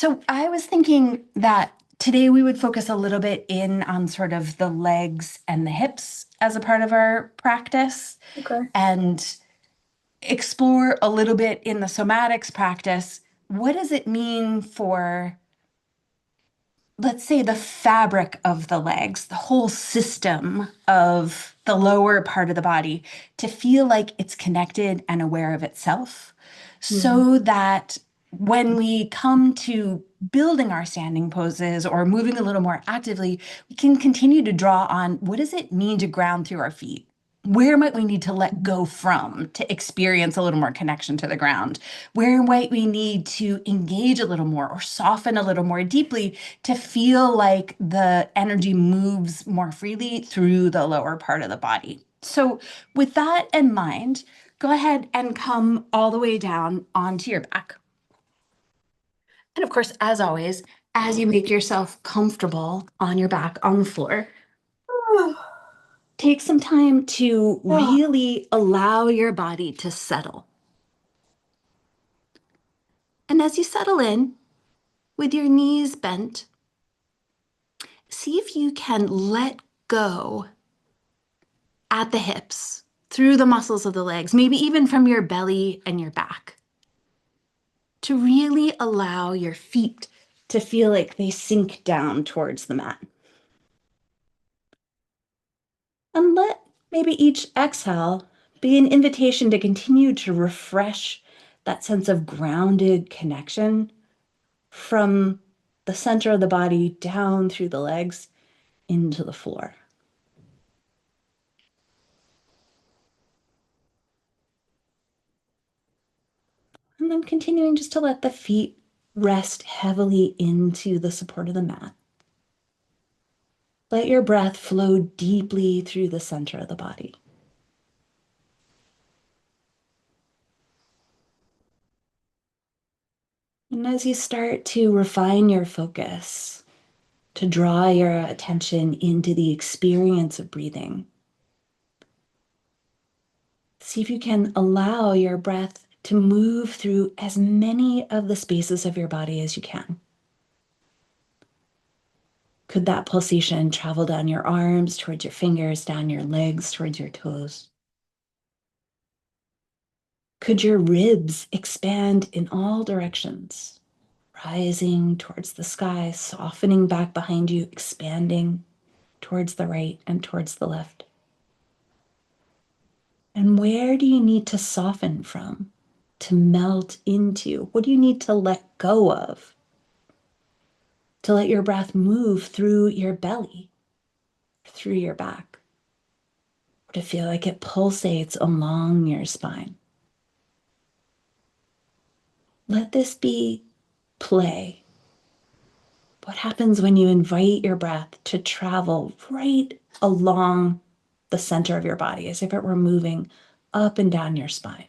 So I was thinking that today we would focus a little bit in on sort of the legs and the hips as a part of our practice Okay. and explore a little bit in the somatics practice. What does it mean for, let's say, the fabric of the legs, the whole system of the lower part of the body to feel like it's connected and aware of itself Hmm. so that when we come to building our standing poses or moving a little more actively, we can continue to draw on what does it mean to ground through our feet? Where might we need to let go from to experience a little more connection to the ground? Where might we need to engage a little more or soften a little more deeply to feel like the energy moves more freely through the lower part of the body? So, with that in mind, go ahead and come all the way down onto your back. And of course, as always, as you make yourself comfortable on your back on the floor, take some time to Oh, really allow your body to settle. And as you settle in with your knees bent, see if you can let go at the hips, through the muscles of the legs, maybe even from your belly and your back, to really allow your feet to feel like they sink down towards the mat. And let maybe each exhale be an invitation to continue to refresh that sense of grounded connection from the center of the body down through the legs into the floor. And then continuing just to let the feet rest heavily into the support of the mat. Let your breath flow deeply through the center of the body. And as you start to refine your focus, to draw your attention into the experience of breathing, see if you can allow your breath to move through as many of the spaces of your body as you can. Could that pulsation travel down your arms, towards your fingers, down your legs, towards your toes? Could your ribs expand in all directions, rising towards the sky, softening back behind you, expanding towards the right and towards the left? And where do you need to soften from, to melt into? What do you need to let go of, to let your breath move through your belly, through your back, or to feel like it pulsates along your spine? Let this be play. What happens when you invite your breath to travel right along the center of your body as if it were moving up and down your spine?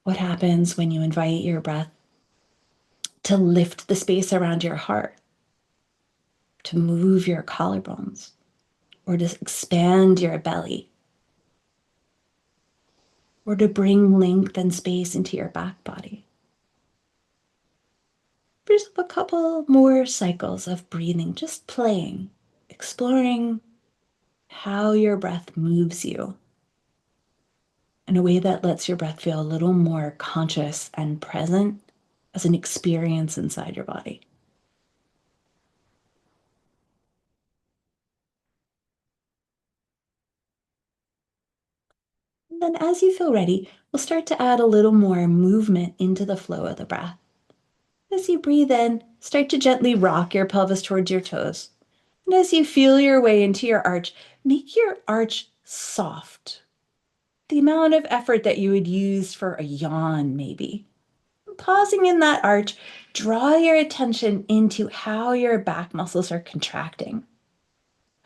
What happens when you invite your breath to lift the space around your heart, to move your collarbones, or to expand your belly, or to bring length and space into your back body? There's a couple more cycles of breathing, just playing, exploring how your breath moves you in a way that lets your breath feel a little more conscious and present as an experience inside your body. And then, as you feel ready, we'll start to add a little more movement into the flow of the breath. As you breathe in, start to gently rock your pelvis towards your toes. And as you feel your way into your arch, make your arch soft. The amount of effort that you would use for a yawn, maybe. Pausing in that arch, draw your attention into how your back muscles are contracting.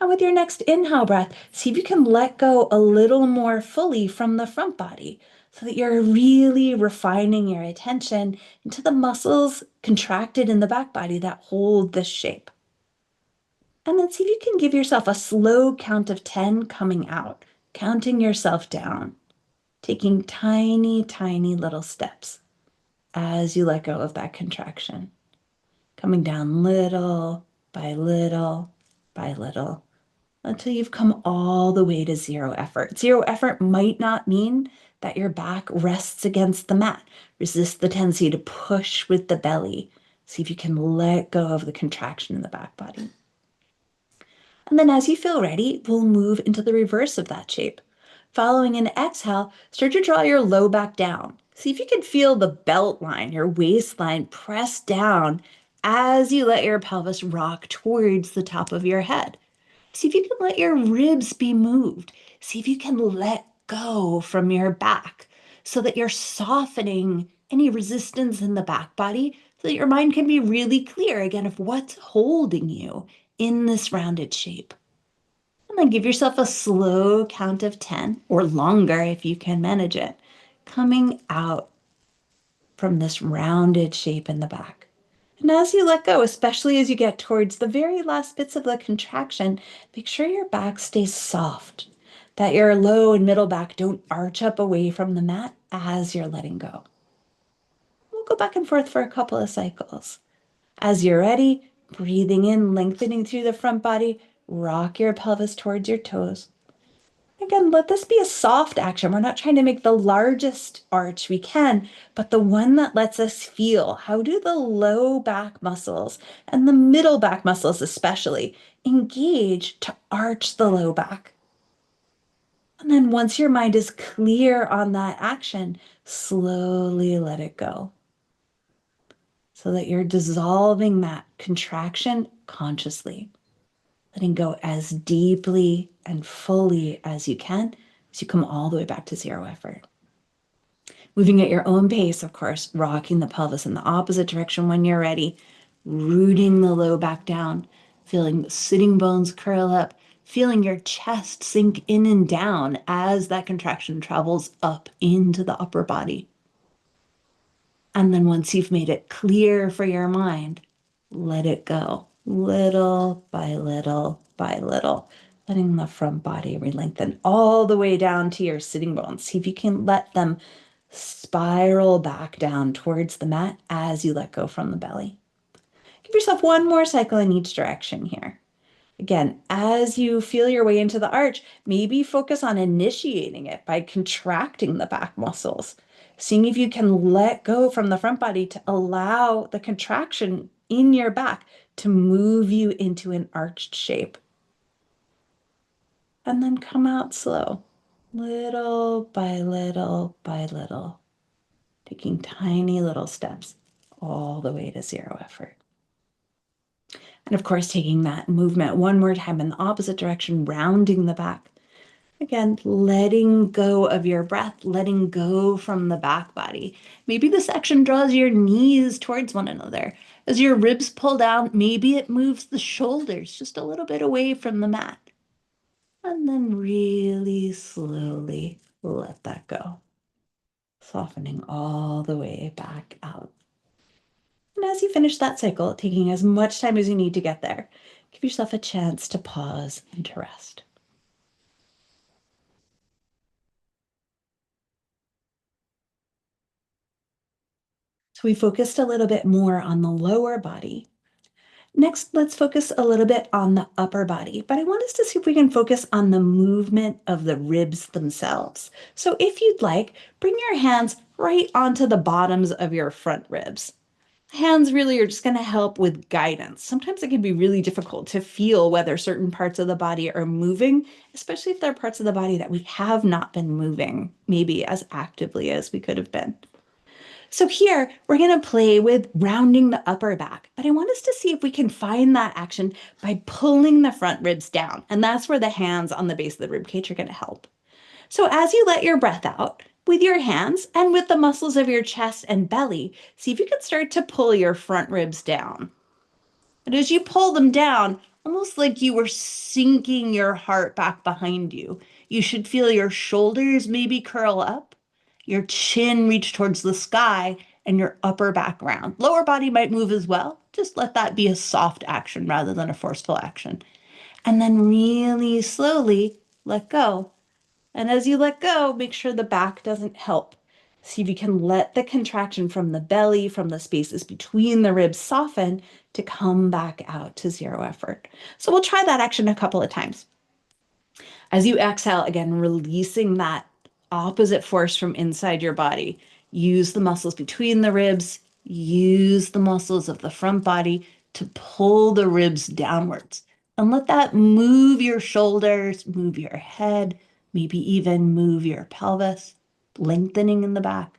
And with your next inhale breath, see if you can let go a little more fully from the front body so that you're really refining your attention into the muscles contracted in the back body that hold this shape. And then see if you can give yourself a slow count of 10 coming out, counting yourself down, taking tiny, tiny little steps. as you let go of that contraction, coming down little by little by little until you've come all the way to zero effort. Zero effort might not mean that your back rests against the mat. Resist the tendency to push with the belly. See if you can let go of the contraction in the back body. And then as you feel ready, we'll move into the reverse of that shape. Following an exhale, start to draw your low back down. See if you can feel the belt line, your waistline press down as you let your pelvis rock towards the top of your head. See if you can let your ribs be moved. See if you can let go from your back so that you're softening any resistance in the back body so that your mind can be really clear again of what's holding you in this rounded shape. And then give yourself a slow count of 10 or longer if you can manage it, coming out from this rounded shape in the back. And as you let go, especially as you get towards the very last bits of the contraction, make sure your back stays soft, that your low and middle back don't arch up away from the mat as you're letting go. We'll go back and forth for a couple of cycles. As you're ready, breathing in, lengthening through the front body, rock your pelvis towards your toes. Again, let this be a soft action. We're not trying to make the largest arch we can, but the one that lets us feel how do the low back muscles and the middle back muscles especially engage to arch the low back. And then once your mind is clear on that action, slowly let it go so that you're dissolving that contraction consciously, letting go as deeply and fully as you can as you come all the way back to zero effort. Moving at your own pace, of course, rocking the pelvis in the opposite direction when you're ready, rooting the low back down, feeling the sitting bones curl up, feeling your chest sink in and down as that contraction travels up into the upper body. And then once you've made it clear for your mind, let it go little by little by little, letting the front body re-lengthen all the way down to your sitting bones. See if you can let them spiral back down towards the mat as you let go from the belly. Give yourself one more cycle in each direction here. Again, as you feel your way into the arch, maybe focus on initiating it by contracting the back muscles, seeing if you can let go from the front body to allow the contraction in your back to move you into an arched shape. And then come out slow, little by little by little, taking tiny little steps all the way to zero effort. And of course, taking that movement one more time in the opposite direction, rounding the back. Again, letting go of your breath, letting go from the back body. Maybe this action draws your knees towards one another. As your ribs pull down, maybe it moves the shoulders just a little bit away from the mat. And then really slowly let that go, softening all the way back out. And as you finish that cycle, taking as much time as you need to get there, give yourself a chance to pause and to rest. So we focused a little bit more on the lower body. Next, let's focus a little bit on the upper body, but I want us to see if we can focus on the movement of the ribs themselves. So if you'd like, bring your hands right onto the bottoms of your front ribs. Hands really are just going to help with guidance. Sometimes it can be really difficult to feel whether certain parts of the body are moving, especially if they're parts of the body that we have not been moving maybe as actively as we could have been. So here we're going to play with rounding the upper back, but I want us to see if we can find that action by pulling the front ribs down. And that's where the hands on the base of the rib cage are going to help. So as you let your breath out with your hands and with the muscles of your chest and belly, see if you can start to pull your front ribs down. And as you pull them down, almost like you were sinking your heart back behind you, you should feel your shoulders maybe curl up, your chin reach towards the sky, and your upper back round. Lower body might move as well. Just let that be a soft action rather than a forceful action. And then really slowly let go. And as you let go, make sure the back doesn't help. See if you can let the contraction from the belly, from the spaces between the ribs soften to come back out to zero effort. So we'll try that action a couple of times. As you exhale, again, releasing that opposite force from inside your body. Use the muscles between the ribs, use the muscles of the front body to pull the ribs downwards. And let that move your shoulders, move your head, maybe even move your pelvis, lengthening in the back.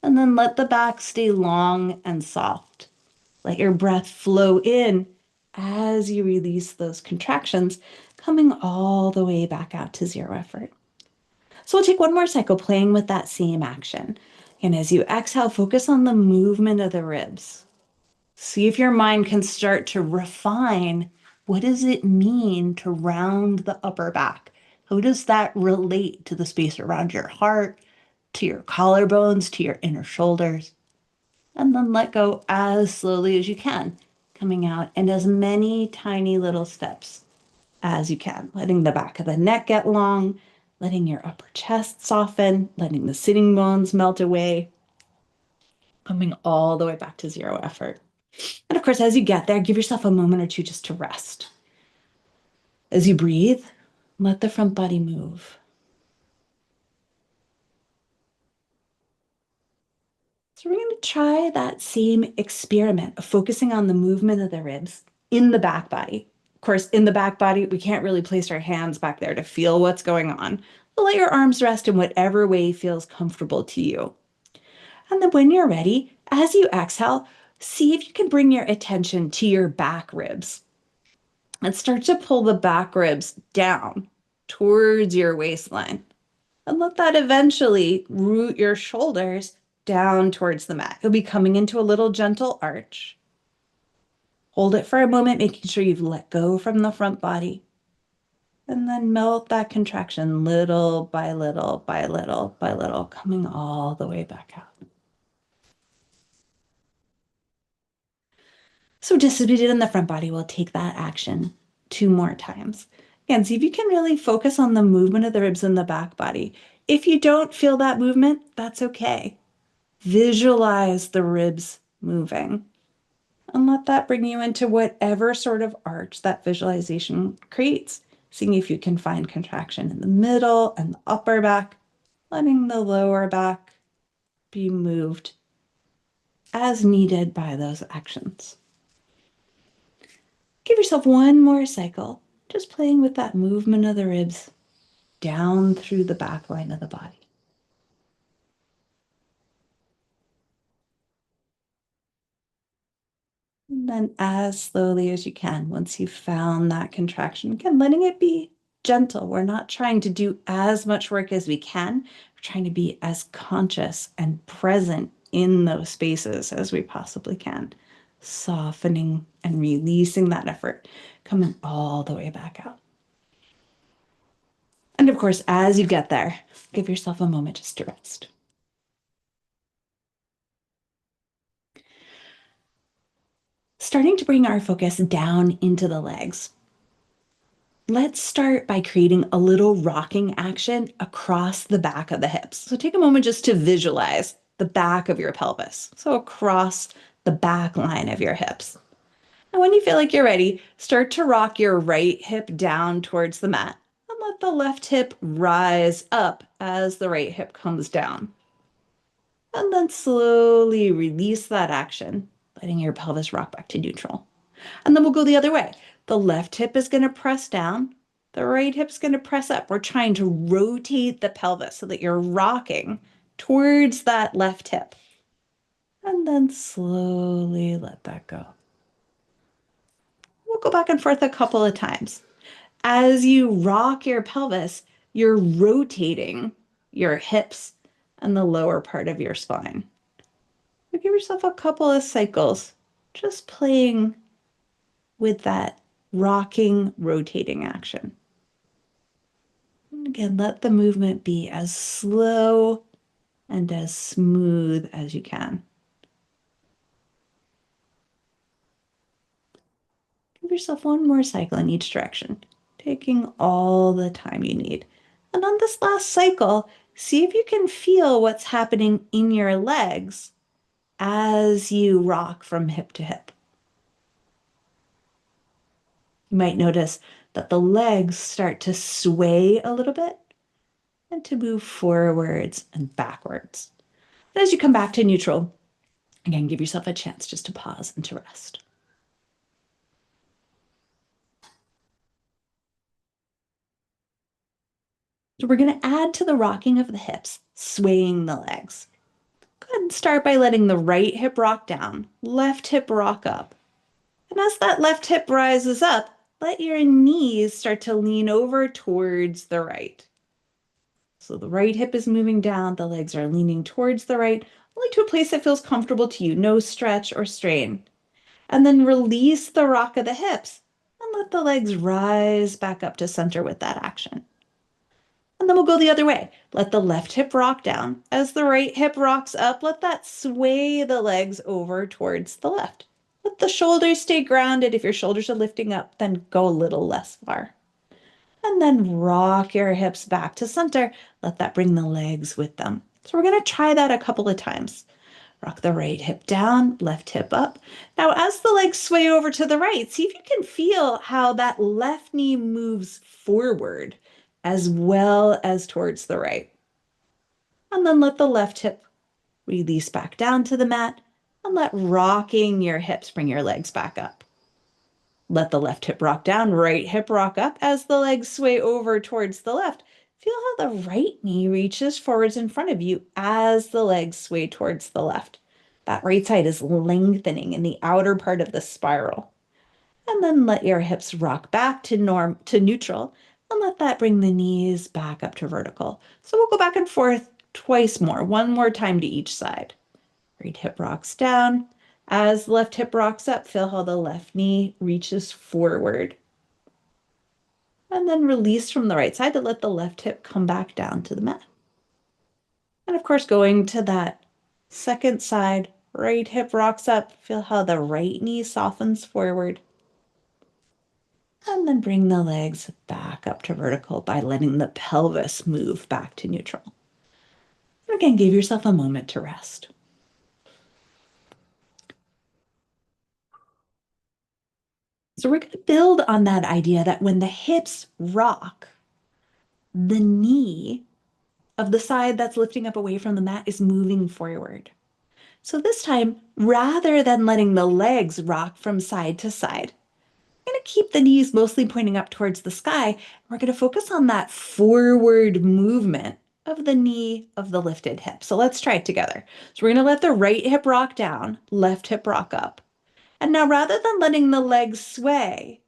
And then let the back stay long and soft. Let your breath flow in as you release those contractions, coming all the way back out to zero effort. So we'll take one more cycle playing with that same action. And as you exhale, focus on the movement of the ribs. See if your mind can start to refine what does it mean to round the upper back? How does that relate to the space around your heart, to your collarbones, to your inner shoulders? And then let go as slowly as you can, coming out in as many tiny little steps as you can, letting the back of the neck get long, letting your upper chest soften, letting the sitting bones melt away, coming all the way back to zero effort. And of course, as you get there, give yourself a moment or two just to rest. As you breathe, let the front body move. So we're going to try that same experiment of focusing on the movement of the ribs in the back body. Of course, in the back body, we can't really place our hands back there to feel what's going on. So let your arms rest in whatever way feels comfortable to you. And then when you're ready, as you exhale, see if you can bring your attention to your back ribs and start to pull the back ribs down towards your waistline. And let that eventually root your shoulders down towards the mat. You'll be coming into a little gentle arch. Hold it for a moment, making sure you've let go from the front body. And then melt that contraction little by little by little by little, coming all the way back out. So just as we did in the front body, we'll take that action 2 more times. And see if you can really focus on the movement of the ribs in the back body. If you don't feel that movement, that's okay. Visualize the ribs moving and let that bring you into whatever sort of arch that visualization creates. Seeing if you can find contraction in the middle and the upper back, letting the lower back be moved as needed by those actions. Give yourself one more cycle, just playing with that movement of the ribs down through the back line of the body. And then as slowly as you can, once you've found that contraction, again, letting it be gentle. We're not trying to do as much work as we can. We're trying to be as conscious and present in those spaces as we possibly can. Softening and releasing that effort, coming all the way back out. And of course, as you get there, give yourself a moment just to rest. Starting to bring our focus down into the legs. Let's start by creating a little rocking action across the back of the hips. So take a moment just to visualize the back of your pelvis. So across the back line of your hips. And when you feel like you're ready, start to rock your right hip down towards the mat and let the left hip rise up as the right hip comes down. And then slowly release that action, letting your pelvis rock back to neutral. And then we'll go the other way. The left hip is going to press down. The right hip's going to press up. We're trying to rotate the pelvis so that you're rocking towards that left hip. And then slowly let that go. We'll go back and forth a couple of times. As you rock your pelvis, you're rotating your hips and the lower part of your spine. So give yourself a couple of cycles, just playing with that rocking, rotating action. And again, let the movement be as slow and as smooth as you can. Give yourself one more cycle in each direction, taking all the time you need. And on this last cycle, See if you can feel what's happening in your legs as you rock from hip to hip. You might notice that the legs start to sway a little bit and to move forwards and backwards. And as you come back to neutral, again, give yourself a chance just to pause and to rest. So we're going to add to the rocking of the hips, swaying the legs. Go ahead and start by letting the right hip rock down, left hip rock up. And as that left hip rises up, let your knees start to lean over towards the right. So the right hip is moving down, the legs are leaning towards the right, only to a place that feels comfortable to you, no stretch or strain. And then release the rock of the hips and let the legs rise back up to center with that action. And then we'll go the other way. Let the left hip rock down. As the right hip rocks up, let that sway the legs over towards the left. Let the shoulders stay grounded. If your shoulders are lifting up, then go a little less far. And then rock your hips back to center. Let that bring the legs with them. So we're going to try that a couple of times. Rock the right hip down, left hip up. Now, as the legs sway over to the right, see if you can feel how that left knee moves forward as well as towards the right. And then let the left hip release back down to the mat and let rocking your hips bring your legs back up. Let the left hip rock down, right hip rock up as the legs sway over towards the left. Feel how the right knee reaches forwards in front of you as the legs sway towards the left. That right side is lengthening in the outer part of the spiral. And then let your hips rock back to neutral and let that bring the knees back up to vertical. So we'll go back and forth twice more, one more time to each side. Right hip rocks down. As the left hip rocks up, feel how the left knee reaches forward. And then release from the right side to let the left hip come back down to the mat. And of course, going to that second side, right hip rocks up. Feel how the right knee softens forward. And then bring the legs back up to vertical by letting the pelvis move back to neutral. And again, give yourself a moment to rest. So we're going to build on that idea that when the hips rock, the knee of the side that's lifting up away from the mat is moving forward. So this time, rather than letting the legs rock from side to side, I'm going to keep the knees mostly pointing up towards the sky. We're going to focus on that forward movement of the knee of the lifted hip. So let's try it together. So we're going to let the right hip rock down, left hip rock up. And now rather than letting the legs sway,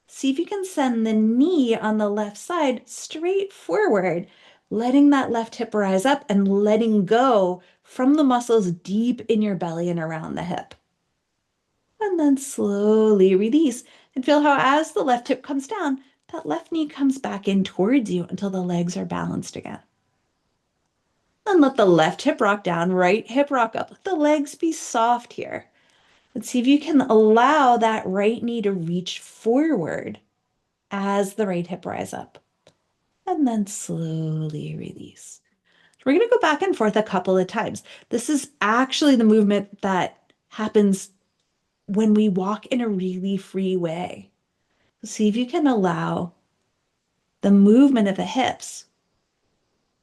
see if you can send the knee on the left side straight forward, letting that left hip rise up and letting go from the muscles deep in your belly and around the hip. And then slowly release and feel how as the left hip comes down, that left knee comes back in towards you until the legs are balanced again. Then let the left hip rock down, right hip rock up. Let the legs be soft here. Let's see if you can allow that right knee to reach forward as the right hip rise up. And then slowly release. We're going to go back and forth a couple of times. This is actually the movement that happens when we walk in a really free way. See if you can allow the movement of the hips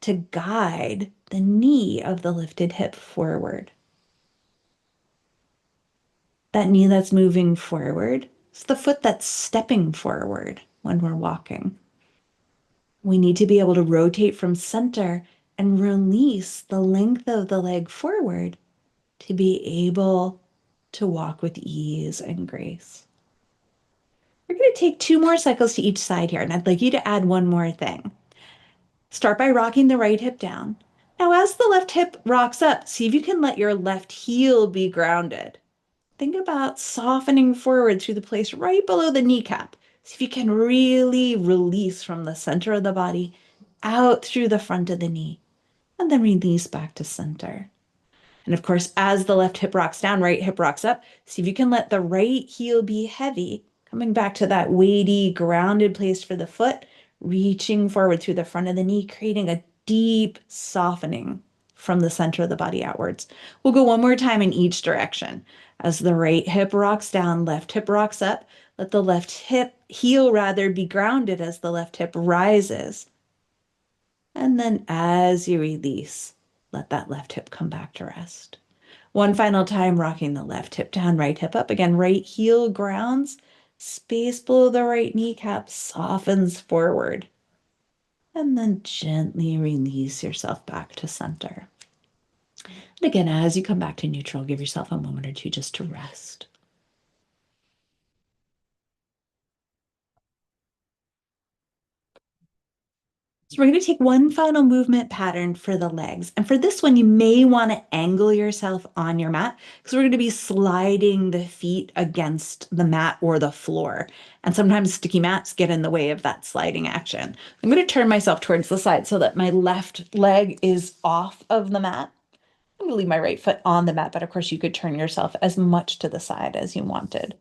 to guide the knee of the lifted hip forward. That knee that's moving forward is the foot that's stepping forward when we're walking. We need to be able to rotate from center and release the length of the leg forward to be able to walk with ease and grace. We're going to take 2 more cycles to each side here, and I'd like you to add one more thing. Start by rocking the right hip down. Now, as the left hip rocks up, see if you can let your left heel be grounded. Think about softening forward through the place right below the kneecap. See if you can really release from the center of the body out through the front of the knee, and then release back to center. And of course, as the left hip rocks down, right hip rocks up, see if you can let the right heel be heavy, coming back to that weighty, grounded place for the foot, reaching forward through the front of the knee, creating a deep softening from the center of the body outwards. We'll go one more time in each direction. As the right hip rocks down, left hip rocks up. Let the left hip heel rather be grounded as the left hip rises. And then as you release, let that left hip come back to rest. One final time, rocking the left hip down, right hip up. Again, right heel grounds, space below the right kneecap softens forward. And then gently release yourself back to center. And again, as you come back to neutral, give yourself a moment or two just to rest. So we're going to take one final movement pattern for the legs. And for this one, you may want to angle yourself on your mat because we're going to be sliding the feet against the mat or the floor. And sometimes sticky mats get in the way of that sliding action. I'm going to turn myself towards the side so that my left leg is off of the mat. I'm going to leave my right foot on the mat, but of course you could turn yourself as much to the side as you wanted.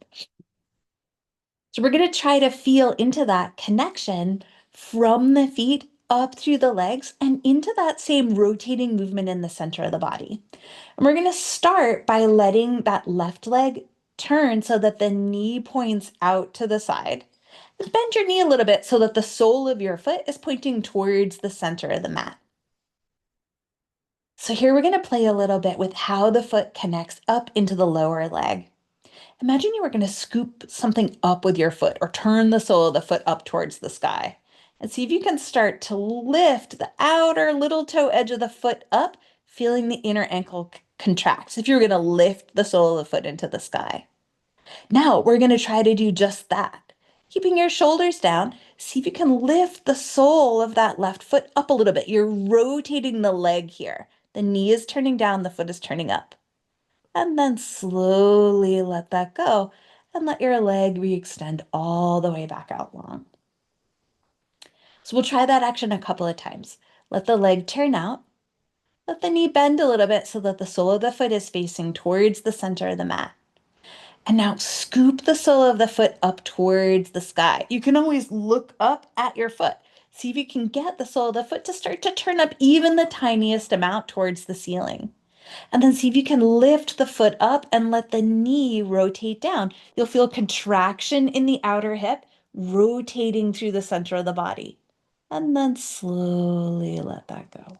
So we're going to try to feel into that connection from the feet up through the legs and into that same rotating movement in the center of the body. And we're going to start by letting that left leg turn so that the knee points out to the side. Just bend your knee a little bit so that the sole of your foot is pointing towards the center of the mat. So here we're going to play a little bit with how the foot connects up into the lower leg. Imagine you were going to scoop something up with your foot or turn the sole of the foot up towards the sky. And see if you can start to lift the outer little toe edge of the foot up, feeling the inner ankle contract. So if you were going to lift the sole of the foot into the sky. Now we're going to try to do just that. Keeping your shoulders down, see if you can lift the sole of that left foot up a little bit. You're rotating the leg here. The knee is turning down, the foot is turning up. And then slowly let that go and let your leg re-extend all the way back out long. So we'll try that action a couple of times. Let the leg turn out. Let the knee bend a little bit so that the sole of the foot is facing towards the center of the mat. And now scoop the sole of the foot up towards the sky. You can always look up at your foot. See if you can get the sole of the foot to start to turn up even the tiniest amount towards the ceiling. And then see if you can lift the foot up and let the knee rotate down. You'll feel contraction in the outer hip, rotating through the center of the body. And then slowly let that go.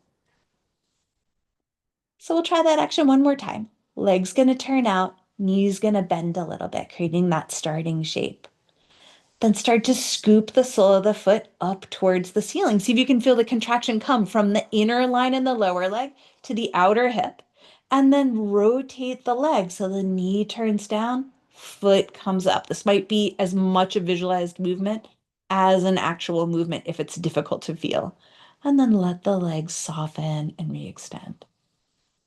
So we'll try that action one more time. Leg's gonna turn out, knee's gonna bend a little bit, creating that starting shape. Then start to scoop the sole of the foot up towards the ceiling. See if you can feel the contraction come from the inner line in the lower leg to the outer hip. And then rotate the leg so the knee turns down, foot comes up. This might be as much a visualized movement as an actual movement if it's difficult to feel. And then let the legs soften and re-extend.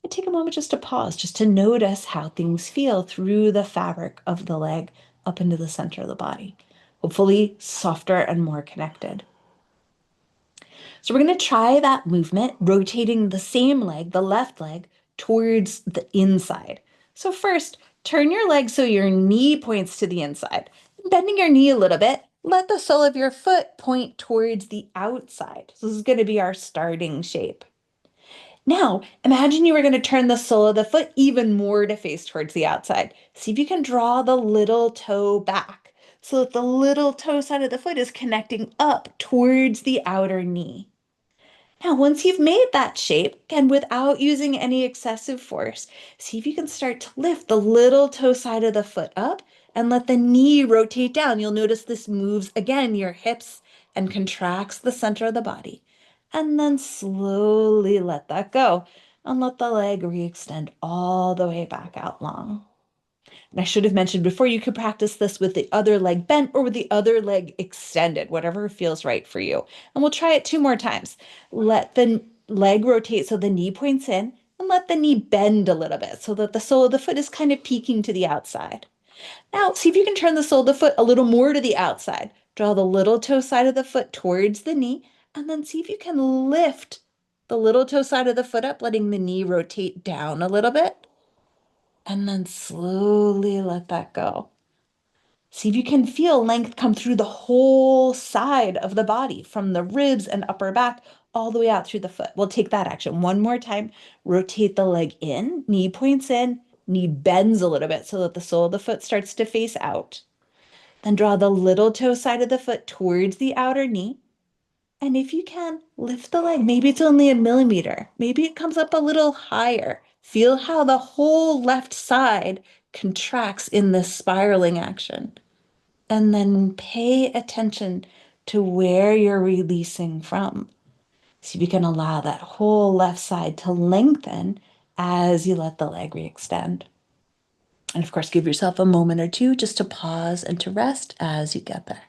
And take a moment just to pause, just to notice how things feel through the fabric of the leg up into the center of the body. Hopefully softer and more connected. So we're going to try that movement, rotating the same leg, the left leg, towards the inside. So first, turn your leg so your knee points to the inside. Bending your knee a little bit, let the sole of your foot point towards the outside. So this is going to be our starting shape. Now, imagine you were going to turn the sole of the foot even more to face towards the outside. See if you can draw the little toe back so that the little toe side of the foot is connecting up towards the outer knee. Now, once you've made that shape, again, without using any excessive force, see if you can start to lift the little toe side of the foot up and let the knee rotate down. You'll notice this moves, again, your hips and contracts the center of the body. And then slowly let that go and let the leg re-extend all the way back out long. And I should have mentioned before, you could practice this with the other leg bent or with the other leg extended, whatever feels right for you. And we'll try it two more times. Let the leg rotate so the knee points in and let the knee bend a little bit so that the sole of the foot is kind of peeking to the outside. Now, see if you can turn the sole of the foot a little more to the outside. Draw the little toe side of the foot towards the knee, and then see if you can lift the little toe side of the foot up, letting the knee rotate down a little bit. And then slowly let that go. See if you can feel length come through the whole side of the body, from the ribs and upper back all the way out through the foot. We'll take that action one more time. Rotate the leg in, knee points in, knee bends a little bit so that the sole of the foot starts to face out. Then draw the little toe side of the foot towards the outer knee. And if you can, lift the leg. Maybe it's only a millimeter. Maybe it comes up a little higher. Feel how the whole left side contracts in this spiraling action. And then pay attention to where you're releasing from. So you can allow that whole left side to lengthen as you let the leg re-extend. And of course, give yourself a moment or two just to pause and to rest as you get there.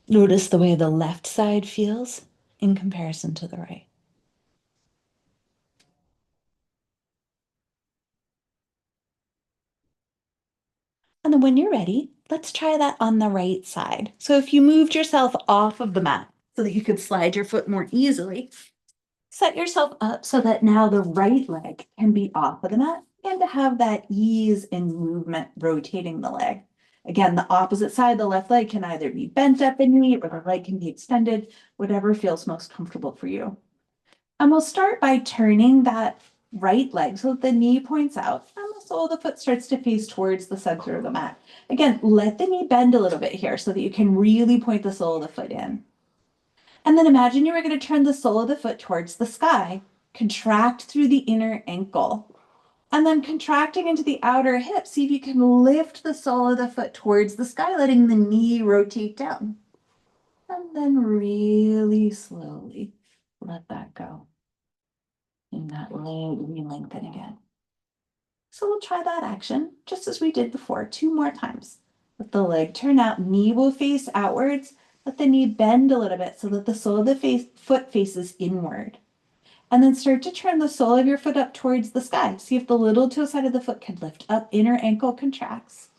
Notice the way the left side feels in comparison to the right. And then when you're ready, let's try that on the right side. So if you moved yourself off of the mat so that you could slide your foot more easily, set yourself up so that now the right leg can be off of the mat and to have that ease in movement rotating the leg. Again, the opposite side, the left leg can either be bent at the knee or the leg can be extended, whatever feels most comfortable for you. And we'll start by turning that right leg so that the knee points out and the sole of the foot starts to face towards the center of the mat. Again, let the knee bend a little bit here so that you can really point the sole of the foot in. And then imagine you were going to turn the sole of the foot towards the sky, contract through the inner ankle, and then contracting into the outer hip. See if you can lift the sole of the foot towards the sky, letting the knee rotate down. And then really slowly let that go. And that leg re-lengthen again. So we'll try that action just as we did before, 2 more times. Let the leg turn out, knee will face outwards. Let the knee bend a little bit so that the sole of the foot faces inward. And then start to turn the sole of your foot up towards the sky. See if the little toe side of the foot can lift up, inner ankle contracts.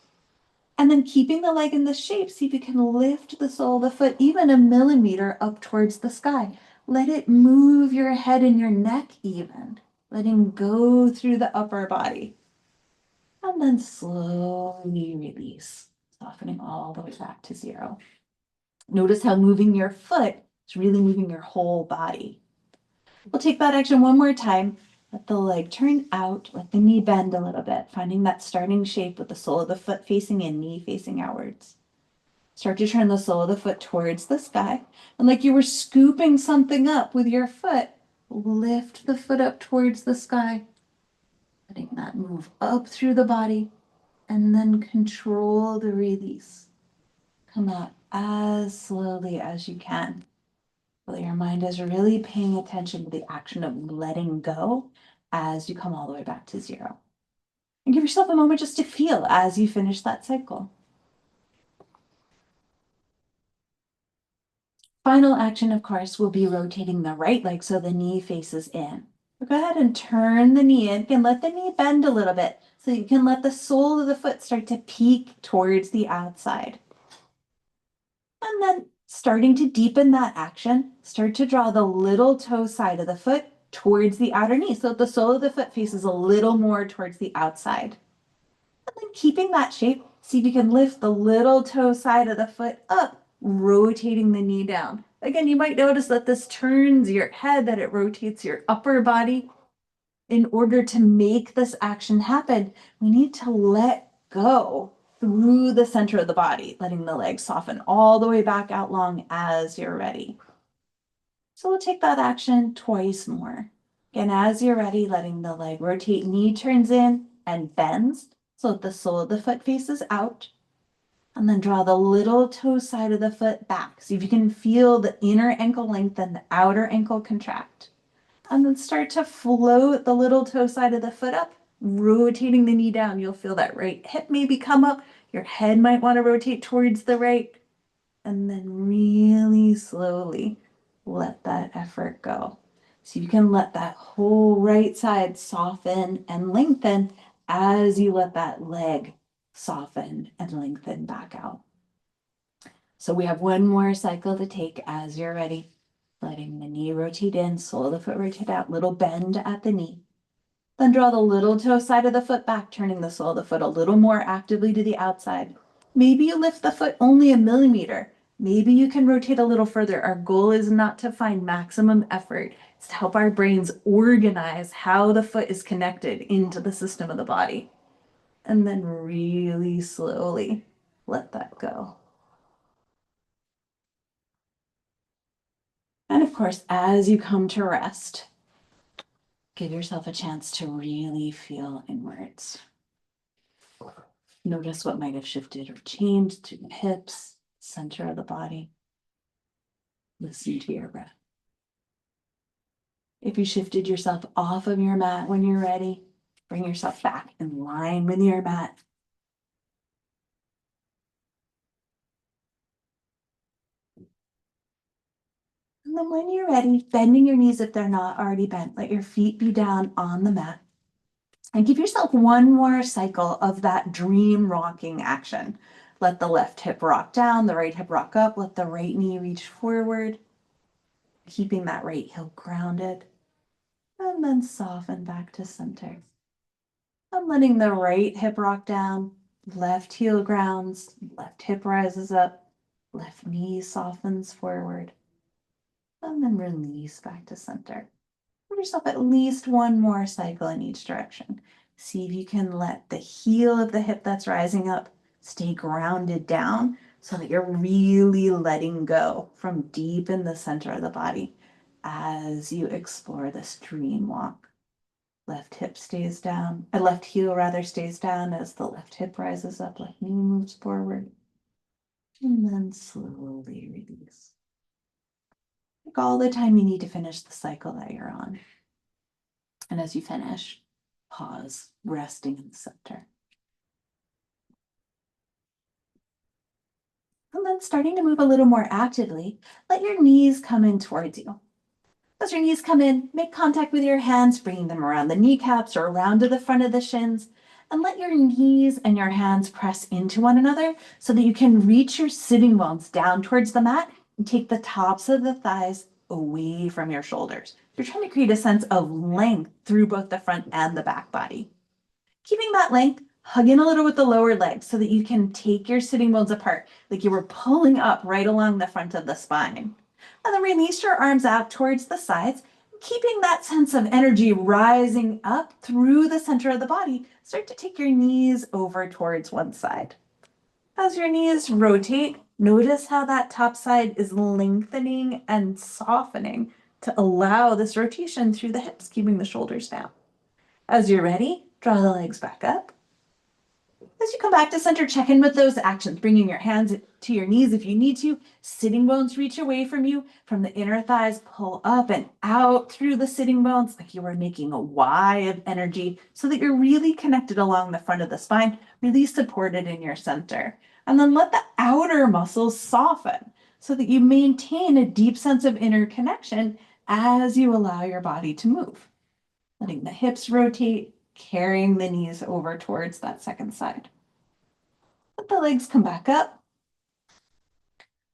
And then keeping the leg in the shape, see if you can lift the sole of the foot even a millimeter up towards the sky. Let it move your head and your neck even, letting go through the upper body. And then slowly release, softening all the way back to 0. Notice how moving your foot is really moving your whole body. We'll take that action one more time. Let the leg turn out, let the knee bend a little bit, finding that starting shape with the sole of the foot facing in, knee facing outwards. Start to turn the sole of the foot towards the sky. And like you were scooping something up with your foot, lift the foot up towards the sky, letting that move up through the body, and then control the release. Come out as slowly as you can. While your mind is really paying attention to the action of letting go as you come all the way back to 0. And give yourself a moment just to feel as you finish that cycle. Final action, of course, will be rotating the right leg so the knee faces in. So go ahead and turn the knee in and let the knee bend a little bit so you can let the sole of the foot start to peek towards the outside. And then starting to deepen that action, start to draw the little toe side of the foot towards the outer knee so that the sole of the foot faces a little more towards the outside. And then keeping that shape, see if you can lift the little toe side of the foot up, rotating the knee down. Again, you might notice that this turns your head, that it rotates your upper body. In order to make this action happen, we need to let go through the center of the body, letting the legs soften all the way back out long as you're ready. So we'll take that action twice more. Again, as you're ready, letting the leg rotate, knee turns in and bends so that the sole of the foot faces out. And then draw the little toe side of the foot back. See if you can feel the inner ankle lengthen, the outer ankle contract. And then start to float the little toe side of the foot up, rotating the knee down. You'll feel that right hip maybe come up. Your head might want to rotate towards the right. And then really slowly let that effort go. So you can let that whole right side soften and lengthen as you let that leg soften and lengthen back out. So we have one more cycle to take as you're ready. Letting the knee rotate in, sole of the foot rotate out, little bend at the knee. Then draw the little toe side of the foot back, turning the sole of the foot a little more actively to the outside. Maybe you lift the foot only a millimeter. Maybe you can rotate a little further. Our goal is not to find maximum effort. It's to help our brains organize how the foot is connected into the system of the body. And then really slowly let that go. And of course, as you come to rest, give yourself a chance to really feel inwards. Notice what might have shifted or changed to the hips, center of the body. Listen to your breath. If you shifted yourself off of your mat when you're ready, bring yourself back in line with your mat. And then when you're ready, bending your knees if they're not already bent, let your feet be down on the mat. And give yourself one more cycle of that dream rocking action. Let the left hip rock down, the right hip rock up, let the right knee reach forward, keeping that right heel grounded. And then soften back to center. I'm letting the right hip rock down, left heel grounds, left hip rises up, left knee softens forward, and then release back to center. Give yourself at least one more cycle in each direction. See if you can let the heel of the hip that's rising up stay grounded down so that you're really letting go from deep in the center of the body as you explore this dream walk. Left hip stays down, left heel rather stays down as the left hip rises up, left knee moves forward, and then slowly release. Take all the time you need to finish the cycle that you're on. And as you finish, pause, resting in the center. And then starting to move a little more actively, let your knees come in towards you. As your knees come in, make contact with your hands, bringing them around the kneecaps or around to the front of the shins, and let your knees and your hands press into one another so that you can reach your sitting bones down towards the mat and take the tops of the thighs away from your shoulders. You're trying to create a sense of length through both the front and the back body. Keeping that length, hug in a little with the lower leg so that you can take your sitting bones apart, like you were pulling up right along the front of the spine. And then release your arms out towards the sides, keeping that sense of energy rising up through the center of the body. Start to take your knees over towards one side. As your knees rotate, notice how that top side is lengthening and softening to allow this rotation through the hips, keeping the shoulders down. As you're ready, draw the legs back up. As you come back to center, check in with those actions, bringing your hands to your knees if you need to. Sitting bones reach away from you. From the inner thighs, pull up and out through the sitting bones like you are making a Y of energy so that you're really connected along the front of the spine, really supported in your center. And then let the outer muscles soften so that you maintain a deep sense of inner connection as you allow your body to move. Letting the hips rotate, carrying the knees over towards that second side. Let the legs come back up.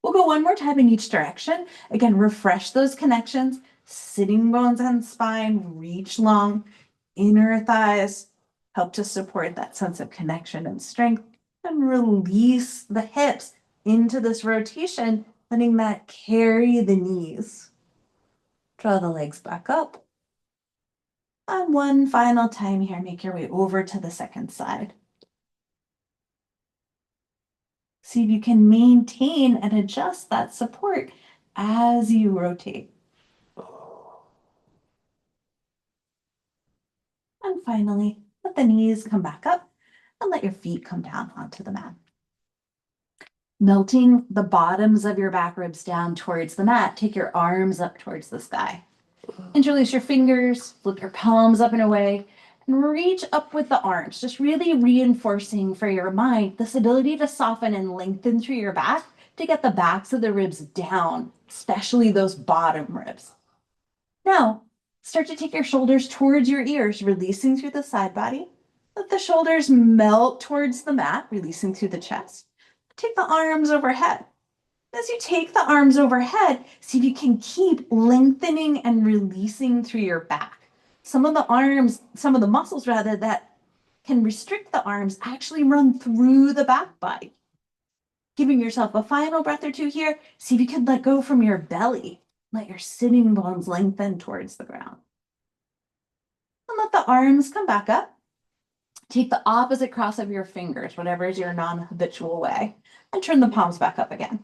We'll go one more time in each direction. Again, refresh those connections. Sitting bones and spine, reach long. Inner thighs help to support that sense of connection and strength. And release the hips into this rotation, letting that carry the knees. Draw the legs back up. And one final time here, make your way over to the second side. See if you can maintain and adjust that support as you rotate. And finally, let the knees come back up and let your feet come down onto the mat. Melting the bottoms of your back ribs down towards the mat, take your arms up towards the sky. Interlace your fingers, flip your palms up and away, and reach up with the arms, just really reinforcing for your mind this ability to soften and lengthen through your back to get the backs of the ribs down, especially those bottom ribs. Now, start to take your shoulders towards your ears, releasing through the side body. Let the shoulders melt towards the mat, releasing through the chest. Take the arms overhead. As you take the arms overhead, see if you can keep lengthening and releasing through your back. Some of the muscles rather, that can restrict the arms actually run through the back body. Giving yourself a final breath or two here. See if you can let go from your belly. Let your sitting bones lengthen towards the ground. And let the arms come back up. Take the opposite cross of your fingers, whatever is your non-habitual way, and turn the palms back up again.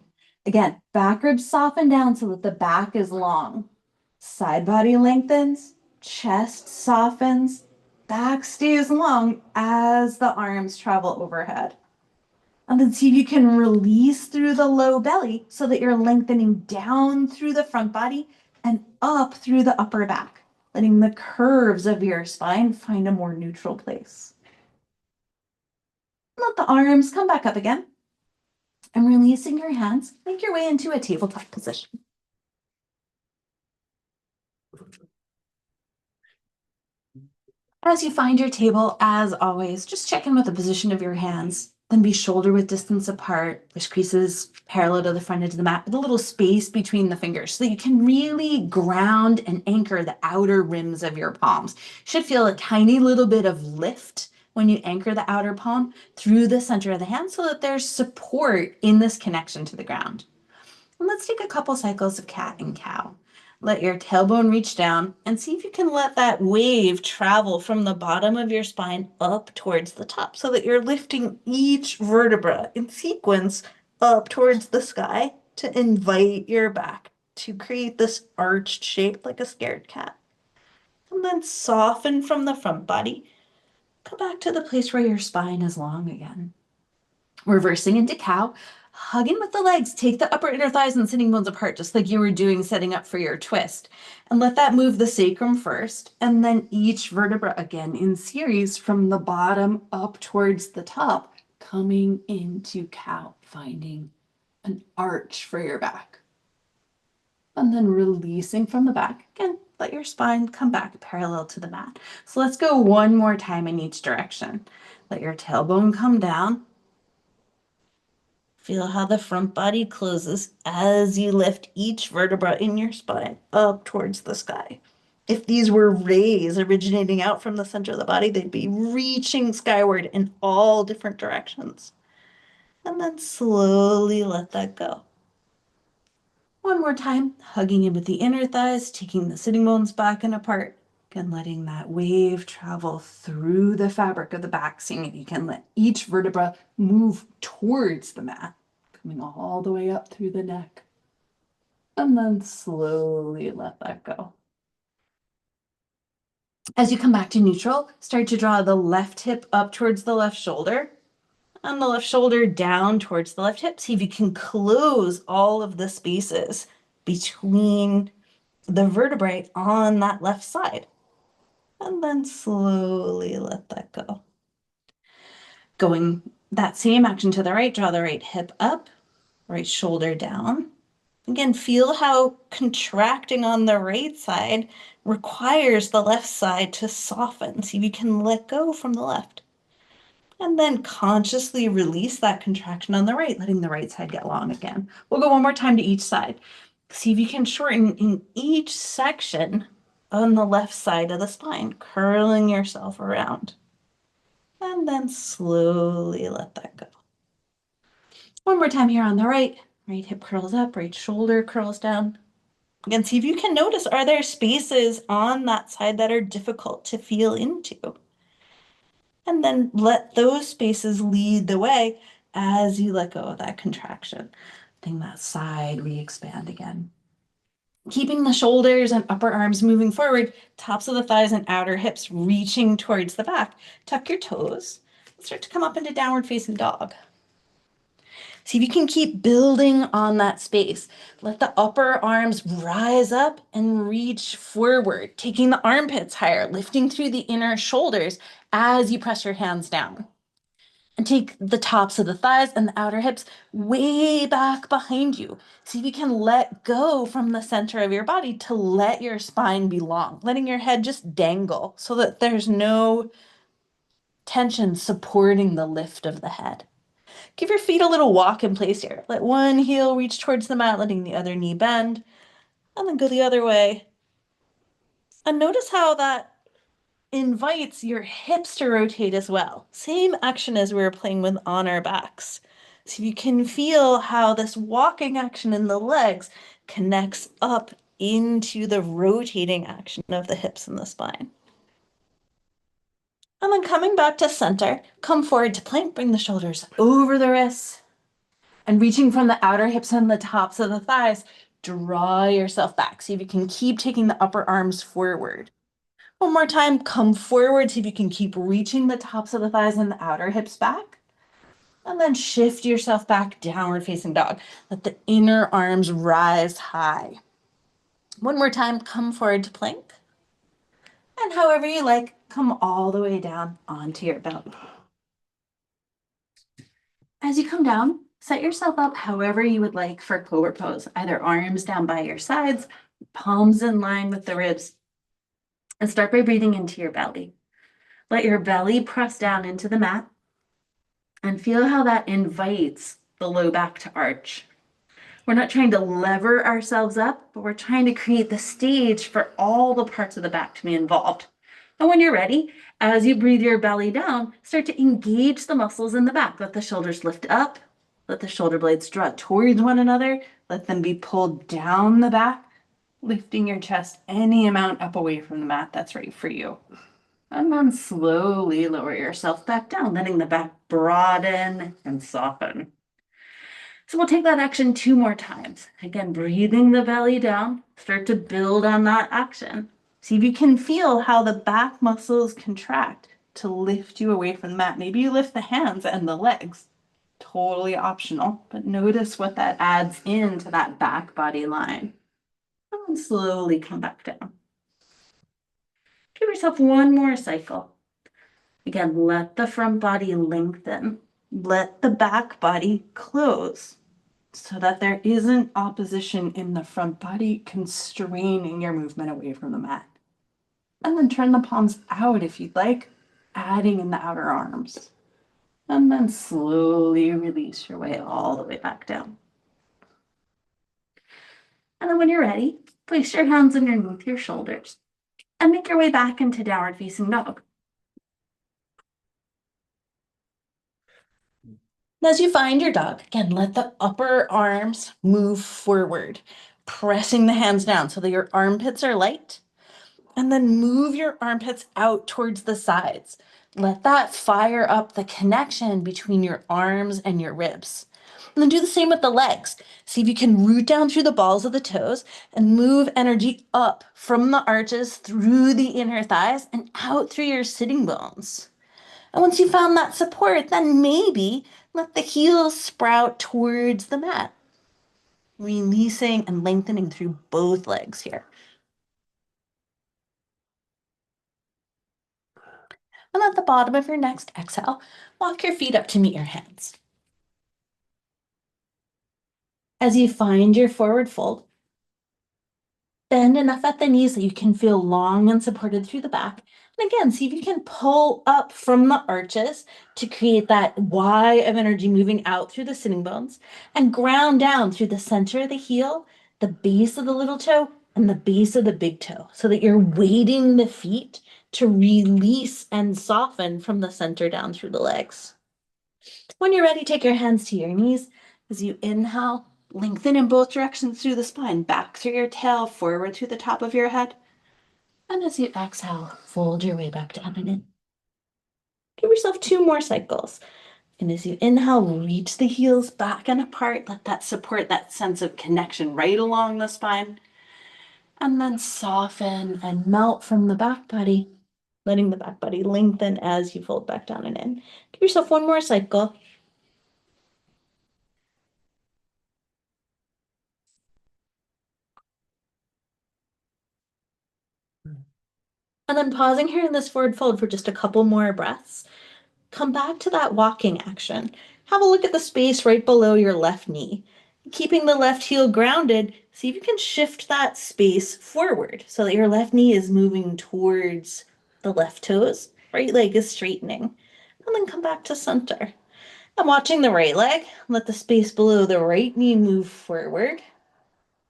Again, back ribs soften down so that the back is long. Side body lengthens, chest softens, back stays long as the arms travel overhead. And then see if you can release through the low belly so that you're lengthening down through the front body and up through the upper back, letting the curves of your spine find a more neutral place. Let the arms come back up again. And releasing your hands, make your way into a tabletop position. As you find your table, as always, just check in with the position of your hands. Then be shoulder width distance apart. There's creases parallel to the front edge of the mat with a little space between the fingers so that you can really ground and anchor the outer rims of your palms. You should feel a tiny little bit of lift when you anchor the outer palm through the center of the hand so that there's support in this connection to the ground. And let's take a couple cycles of cat and cow. Let your tailbone reach down and see if you can let that wave travel from the bottom of your spine up towards the top so that you're lifting each vertebra in sequence up towards the sky to invite your back to create this arched shape like a scared cat. And then soften from the front body. Come back to the place where your spine is long again. Reversing into cow, hug in with the legs, take the upper inner thighs and sitting bones apart, just like you were doing setting up for your twist. And let that move the sacrum first, and then each vertebra again in series from the bottom up towards the top, coming into cow, finding an arch for your back. And then releasing from the back. Again, let your spine come back parallel to the mat. So let's go one more time in each direction. Let your tailbone come down. Feel how the front body closes as you lift each vertebra in your spine up towards the sky. If these were rays originating out from the center of the body, they'd be reaching skyward in all different directions. And then slowly let that go. One more time, hugging in with the inner thighs, taking the sitting bones back and apart, and letting that wave travel through the fabric of the back, seeing if you can let each vertebra move towards the mat, coming all the way up through the neck. And then slowly let that go. As you come back to neutral, start to draw the left hip up towards the left shoulder and the left shoulder down towards the left hip. See if you can close all of the spaces between the vertebrae on that left side. And then slowly let that go. Going that same action to the right, draw the right hip up, right shoulder down. Again, feel how contracting on the right side requires the left side to soften. See if you can let go from the left. And then consciously release that contraction on the right, letting the right side get long again. We'll go one more time to each side. See if you can shorten in each section on the left side of the spine, curling yourself around. And then slowly let that go. One more time here on the right. Right hip curls up, right shoulder curls down. Again, see if you can notice, are there spaces on that side that are difficult to feel into? And then let those spaces lead the way as you let go of that contraction. Letting that side re-expand again. Keeping the shoulders and upper arms moving forward, tops of the thighs and outer hips reaching towards the back. Tuck your toes. Start to come up into downward facing dog. See if you can keep building on that space. Let the upper arms rise up and reach forward, taking the armpits higher, lifting through the inner shoulders as you press your hands down. And take the tops of the thighs and the outer hips way back behind you. See if you can let go from the center of your body to let your spine be long, letting your head just dangle so that there's no tension supporting the lift of the head. Give your feet a little walk in place here. Let one heel reach towards the mat, letting the other knee bend, and then go the other way. And notice how that invites your hips to rotate as well. Same action as we were playing with on our backs. So you can feel how this walking action in the legs connects up into the rotating action of the hips and the spine. And then coming back to center, come forward to plank, bring the shoulders over the wrists, and reaching from the outer hips and the tops of the thighs, draw yourself back. See if you can keep taking the upper arms forward. One more time, come forward, see if you can keep reaching the tops of the thighs and the outer hips back. And then shift yourself back, downward facing dog. Let the inner arms rise high. One more time, come forward to plank. And however you like, come all the way down onto your belly. As you come down, set yourself up however you would like for cobra pose, either arms down by your sides, palms in line with the ribs, and start by breathing into your belly. Let your belly press down into the mat and feel how that invites the low back to arch. We're not trying to lever ourselves up, but we're trying to create the stage for all the parts of the back to be involved. And when you're ready, as you breathe your belly down, start to engage the muscles in the back. Let the shoulders lift up, let the shoulder blades draw towards one another, let them be pulled down the back, lifting your chest any amount up away from the mat that's right for you. And then slowly lower yourself back down, letting the back broaden and soften. So we'll take that action 2 more times. Again, breathing the belly down, start to build on that action. See if you can feel how the back muscles contract to lift you away from the mat. Maybe you lift the hands and the legs. Totally optional, but notice what that adds into that back body line. And slowly come back down. Give yourself 1 more cycle. Again, let the front body lengthen. Let the back body close so that there isn't opposition in the front body constraining your movement away from the mat. And then turn the palms out if you'd like, adding in the outer arms. And then slowly release your way all the way back down. And then when you're ready, place your hands underneath your shoulders and make your way back into downward facing dog. As you find your dog, again, let the upper arms move forward, pressing the hands down so that your armpits are light. And then move your armpits out towards the sides. Let that fire up the connection between your arms and your ribs. And then do the same with the legs. See if you can root down through the balls of the toes and move energy up from the arches through the inner thighs and out through your sitting bones. And once you found that support, then maybe let the heels sprout towards the mat, releasing and lengthening through both legs here. And at the bottom of your next exhale, walk your feet up to meet your hands. As you find your forward fold, bend enough at the knees that you can feel long and supported through the back. And again, see if you can pull up from the arches to create that Y of energy moving out through the sitting bones and ground down through the center of the heel, the base of the little toe, and the base of the big toe so that you're weighting the feet to release and soften from the center down through the legs. When you're ready, take your hands to your knees. As you inhale, lengthen in both directions through the spine, back through your tail, forward through the top of your head. And as you exhale, fold your way back down and in. Give yourself 2 more cycles. And as you inhale, reach the heels back and apart. Let that support that sense of connection right along the spine. And then soften and melt from the back body, letting the back body lengthen as you fold back down and in. Give yourself 1 more cycle. And then pausing here in this forward fold for just a couple more breaths. Come back to that walking action. Have a look at the space right below your left knee. Keeping the left heel grounded, see if you can shift that space forward so that your left knee is moving towards the left toes. Right leg is straightening. And then come back to center. I'm watching the right leg. Let the space below the right knee move forward.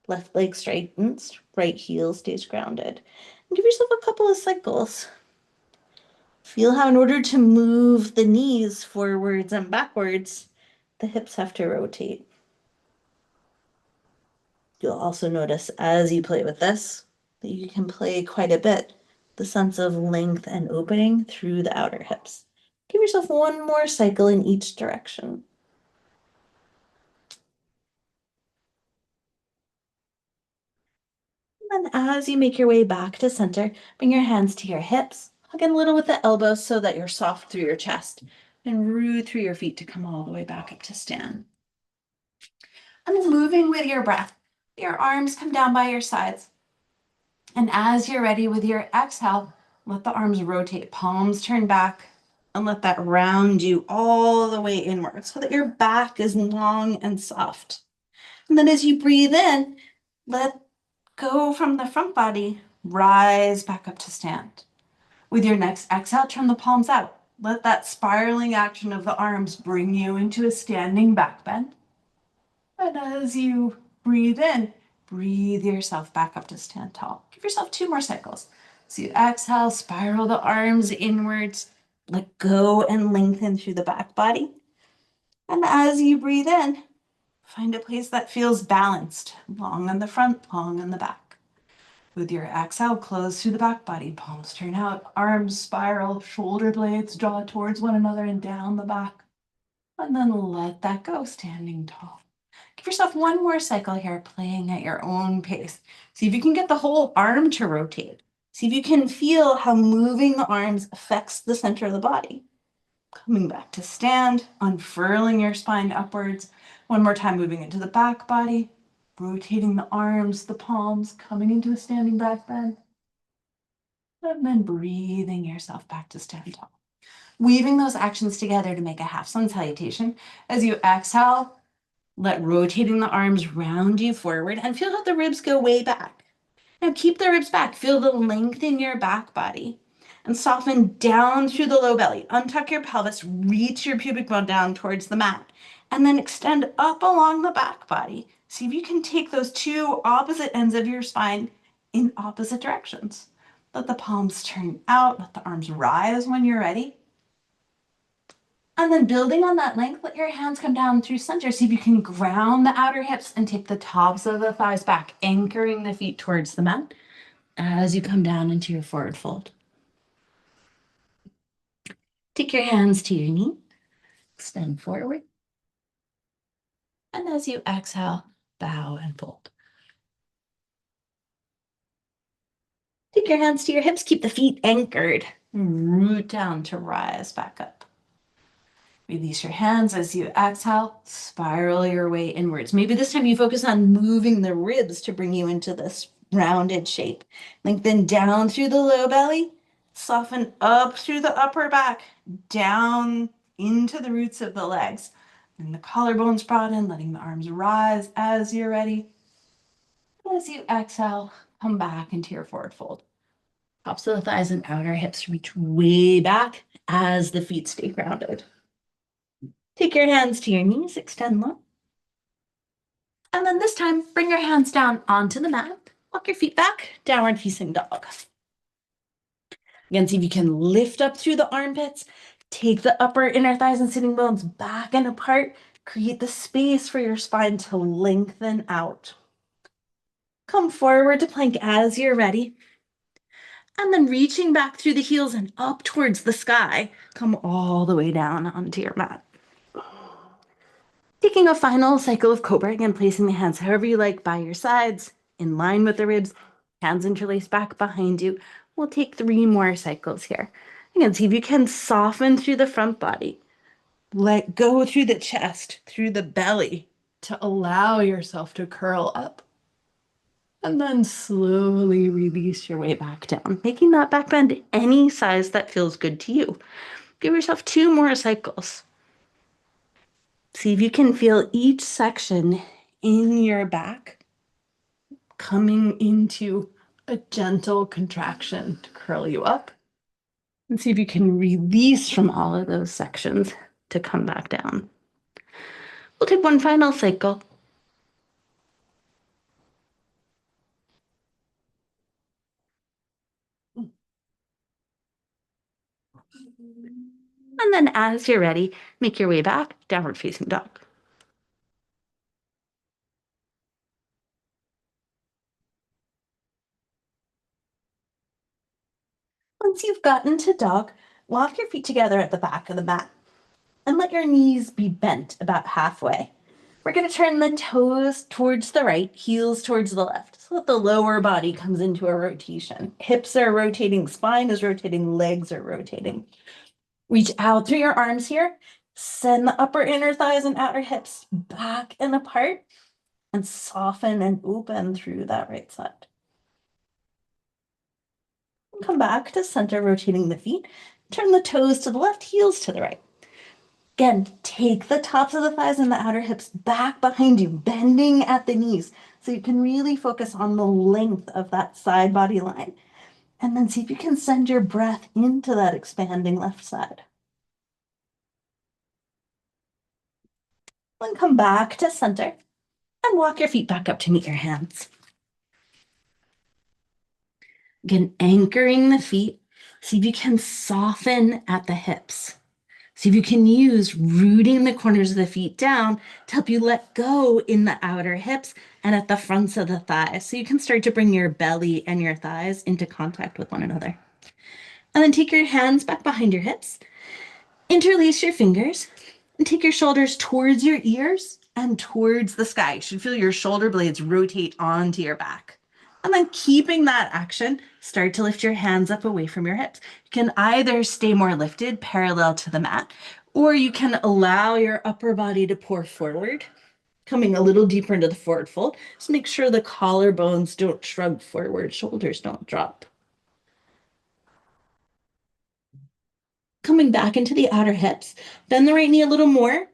Left leg straightens, right heel stays grounded. And give yourself a couple of cycles. Feel how in order to move the knees forwards and backwards, the hips have to rotate. You'll also notice as you play with this that you can play quite a bit the sense of length and opening through the outer hips. Give yourself one more cycle in each direction. And as you make your way back to center, bring your hands to your hips, hug in a little with the elbows so that you're soft through your chest, and root through your feet to come all the way back up to stand. And moving with your breath, your arms come down by your sides. And as you're ready with your exhale, let the arms rotate, palms turn back, and let that round you all the way inward so that your back is long and soft. And then as you breathe in, let go from the front body, rise back up to stand. With your next exhale, turn the palms out. Let that spiraling action of the arms bring you into a standing back bend. And as you breathe in, breathe yourself back up to stand tall. Give yourself 2 more cycles. So you exhale, spiral the arms inwards, let go and lengthen through the back body. And as you breathe in, find a place that feels balanced, long on the front, long on the back. With your exhale, close through the back body, palms turn out, arms spiral, shoulder blades draw towards one another and down the back. And then let that go, standing tall. Give yourself one more cycle here, playing at your own pace. See if you can get the whole arm to rotate. See if you can feel how moving the arms affects the center of the body. Coming back to stand, unfurling your spine upwards. One more time, moving into the back body, rotating the arms, the palms, coming into a standing back bend. And then breathing yourself back to stand tall. Weaving those actions together to make a half sun salutation. As you exhale, let rotating the arms round you forward and feel how the ribs go way back. Now keep the ribs back. Feel the length in your back body and soften down through the low belly. Untuck your pelvis, reach your pubic bone down towards the mat, and then extend up along the back body. See if you can take those 2 opposite ends of your spine in opposite directions. Let the palms turn out, let the arms rise when you're ready. And then building on that length, let your hands come down through center. See if you can ground the outer hips and take the tops of the thighs back, anchoring the feet towards the mat as you come down into your forward fold. Take your hands to your knee, extend forward. And as you exhale, bow and fold. Take your hands to your hips, keep the feet anchored. Root down to rise back up. Release your hands as you exhale, spiral your way inwards. Maybe this time you focus on moving the ribs to bring you into this rounded shape. Lengthen down through the low belly, soften up through the upper back, down into the roots of the legs. And the collarbones brought in, letting the arms rise as you're ready. As you exhale, come back into your forward fold. Tops of the thighs and outer hips reach way back as the feet stay grounded. Take your hands to your knees, extend low. And then this time, bring your hands down onto the mat. Walk your feet back, downward facing dog. Again, see if you can lift up through the armpits. Take the upper inner thighs and sitting bones back and apart. Create the space for your spine to lengthen out. Come forward to plank as you're ready. And then reaching back through the heels and up towards the sky, come all the way down onto your mat. Taking a final cycle of cobra, again, placing the hands however you like by your sides, in line with the ribs, hands interlaced back behind you. We'll take 3 more cycles here. Again, see if you can soften through the front body. Let go through the chest, through the belly, to allow yourself to curl up. And then slowly release your way back down, making that back bend any size that feels good to you. Give yourself 2 more cycles. See if you can feel each section in your back coming into a gentle contraction to curl you up. And see if you can release from all of those sections to come back down. We'll take 1 final cycle. And then as you're ready, make your way back, downward facing dog. Once you've gotten to dog, walk your feet together at the back of the mat and let your knees be bent about halfway. We're going to turn the toes towards the right, heels towards the left, so that the lower body comes into a rotation. Hips are rotating, spine is rotating, legs are rotating. Reach out through your arms here. Send the upper inner thighs and outer hips back and apart and soften and open through that right side. And come back to center, rotating the feet. Turn the toes to the left, heels to the right. Again, take the tops of the thighs and the outer hips back behind you, bending at the knees. So you can really focus on the length of that side body line. And then see if you can send your breath into that expanding left side. Then come back to center and walk your feet back up to meet your hands. Again, anchoring the feet. See if you can soften at the hips. See if you can use rooting the corners of the feet down to help you let go in the outer hips and at the fronts of the thighs. So you can start to bring your belly and your thighs into contact with one another. And then take your hands back behind your hips. Interlace your fingers and take your shoulders towards your ears and towards the sky. You should feel your shoulder blades rotate onto your back. And then keeping that action, start to lift your hands up away from your hips. You can either stay more lifted parallel to the mat, or you can allow your upper body to pour forward, coming a little deeper into the forward fold. Just make sure the collarbones don't shrug forward, shoulders don't drop. Coming back into the outer hips, bend the right knee a little more.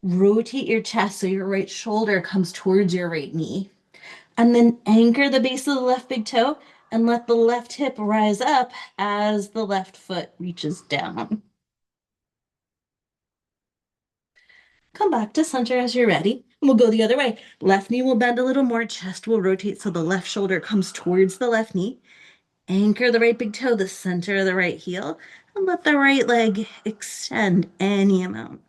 Rotate your chest so your right shoulder comes towards your right knee. And then anchor the base of the left big toe and let the left hip rise up as the left foot reaches down. Come back to center as you're ready. And we'll go the other way. Left knee will bend a little more, chest will rotate so the left shoulder comes towards the left knee. Anchor the right big toe, the center of the right heel, and let the right leg extend any amount.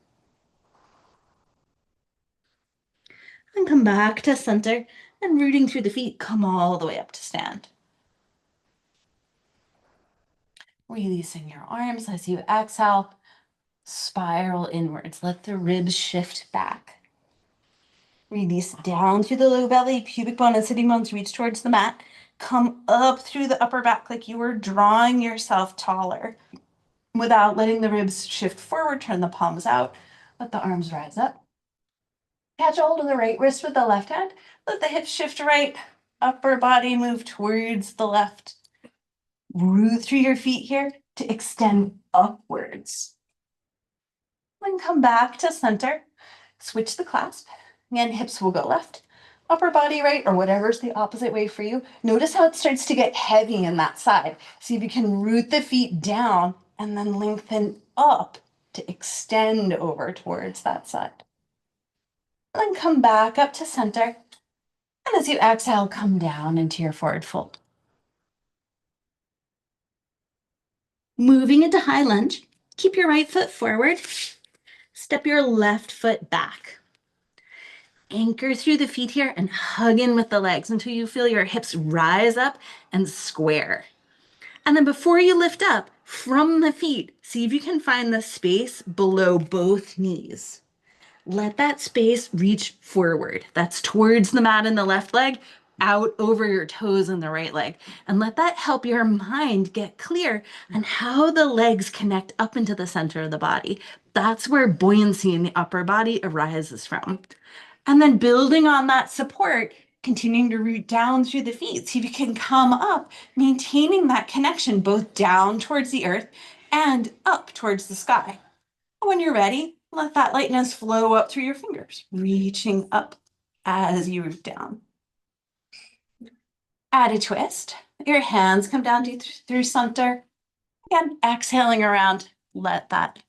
And come back to center and rooting through the feet, come all the way up to stand. Releasing your arms as you exhale, spiral inwards. Let the ribs shift back. Release down through the low belly, pubic bone and sitting bones reach towards the mat. Come up through the upper back like you were drawing yourself taller. Without letting the ribs shift forward, turn the palms out. Let the arms rise up. Catch hold of the right wrist with the left hand. Let the hips shift right. Upper body move towards the left. Root through your feet here to extend upwards. Then come back to center. Switch the clasp. Again, hips will go left. Upper body right, or whatever's the opposite way for you. Notice how it starts to get heavy in that side. See if you can root the feet down and then lengthen up to extend over towards that side. Then come back up to center. And as you exhale, come down into your forward fold. Moving into high lunge, keep your right foot forward. Step your left foot back. Anchor through the feet here and hug in with the legs until you feel your hips rise up and square. And then before you lift up from the feet, see if you can find the space below both knees. Let that space reach forward. That's towards the mat in the left leg, out over your toes in the right leg. And let that help your mind get clear on how the legs connect up into the center of the body. That's where buoyancy in the upper body arises from. And then building on that support, continuing to root down through the feet. See if you can come up, maintaining that connection both down towards the earth and up towards the sky. When you're ready, let that lightness flow up through your fingers, reaching up as you root down. Add a twist. Your hands come down through center. Again, exhaling around, let that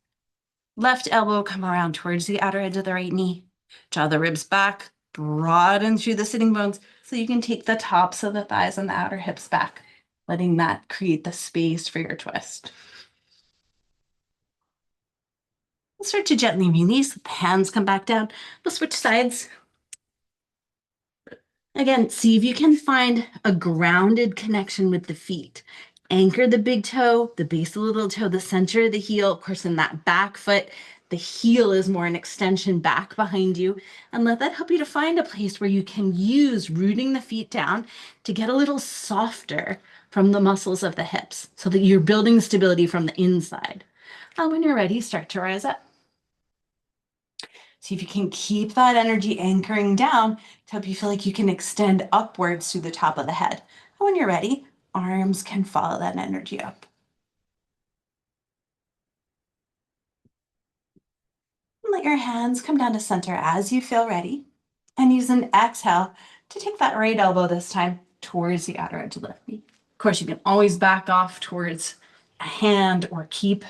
left elbow come around towards the outer edge of the right knee. Draw the ribs back, broaden through the sitting bones so you can take the tops of the thighs and the outer hips back, letting that create the space for your twist. We'll start to gently release, the hands come back down. We'll switch sides. Again, see if you can find a grounded connection with the feet. anchor the big toe, the base of the little toe, the center of the heel. Of course, in that back foot, the heel is more an extension back behind you. And let that help you to find a place where you can use rooting the feet down to get a little softer from the muscles of the hips so that you're building stability from the inside. And when you're ready, start to rise up. See if you can keep that energy anchoring down to help you feel like you can extend upwards through the top of the head. And when you're ready, arms can follow that energy up. And let your hands come down to center as you feel ready. And use an exhale to take that right elbow this time towards the outer edge of the knee. Of course, you can always back off towards a hand or keep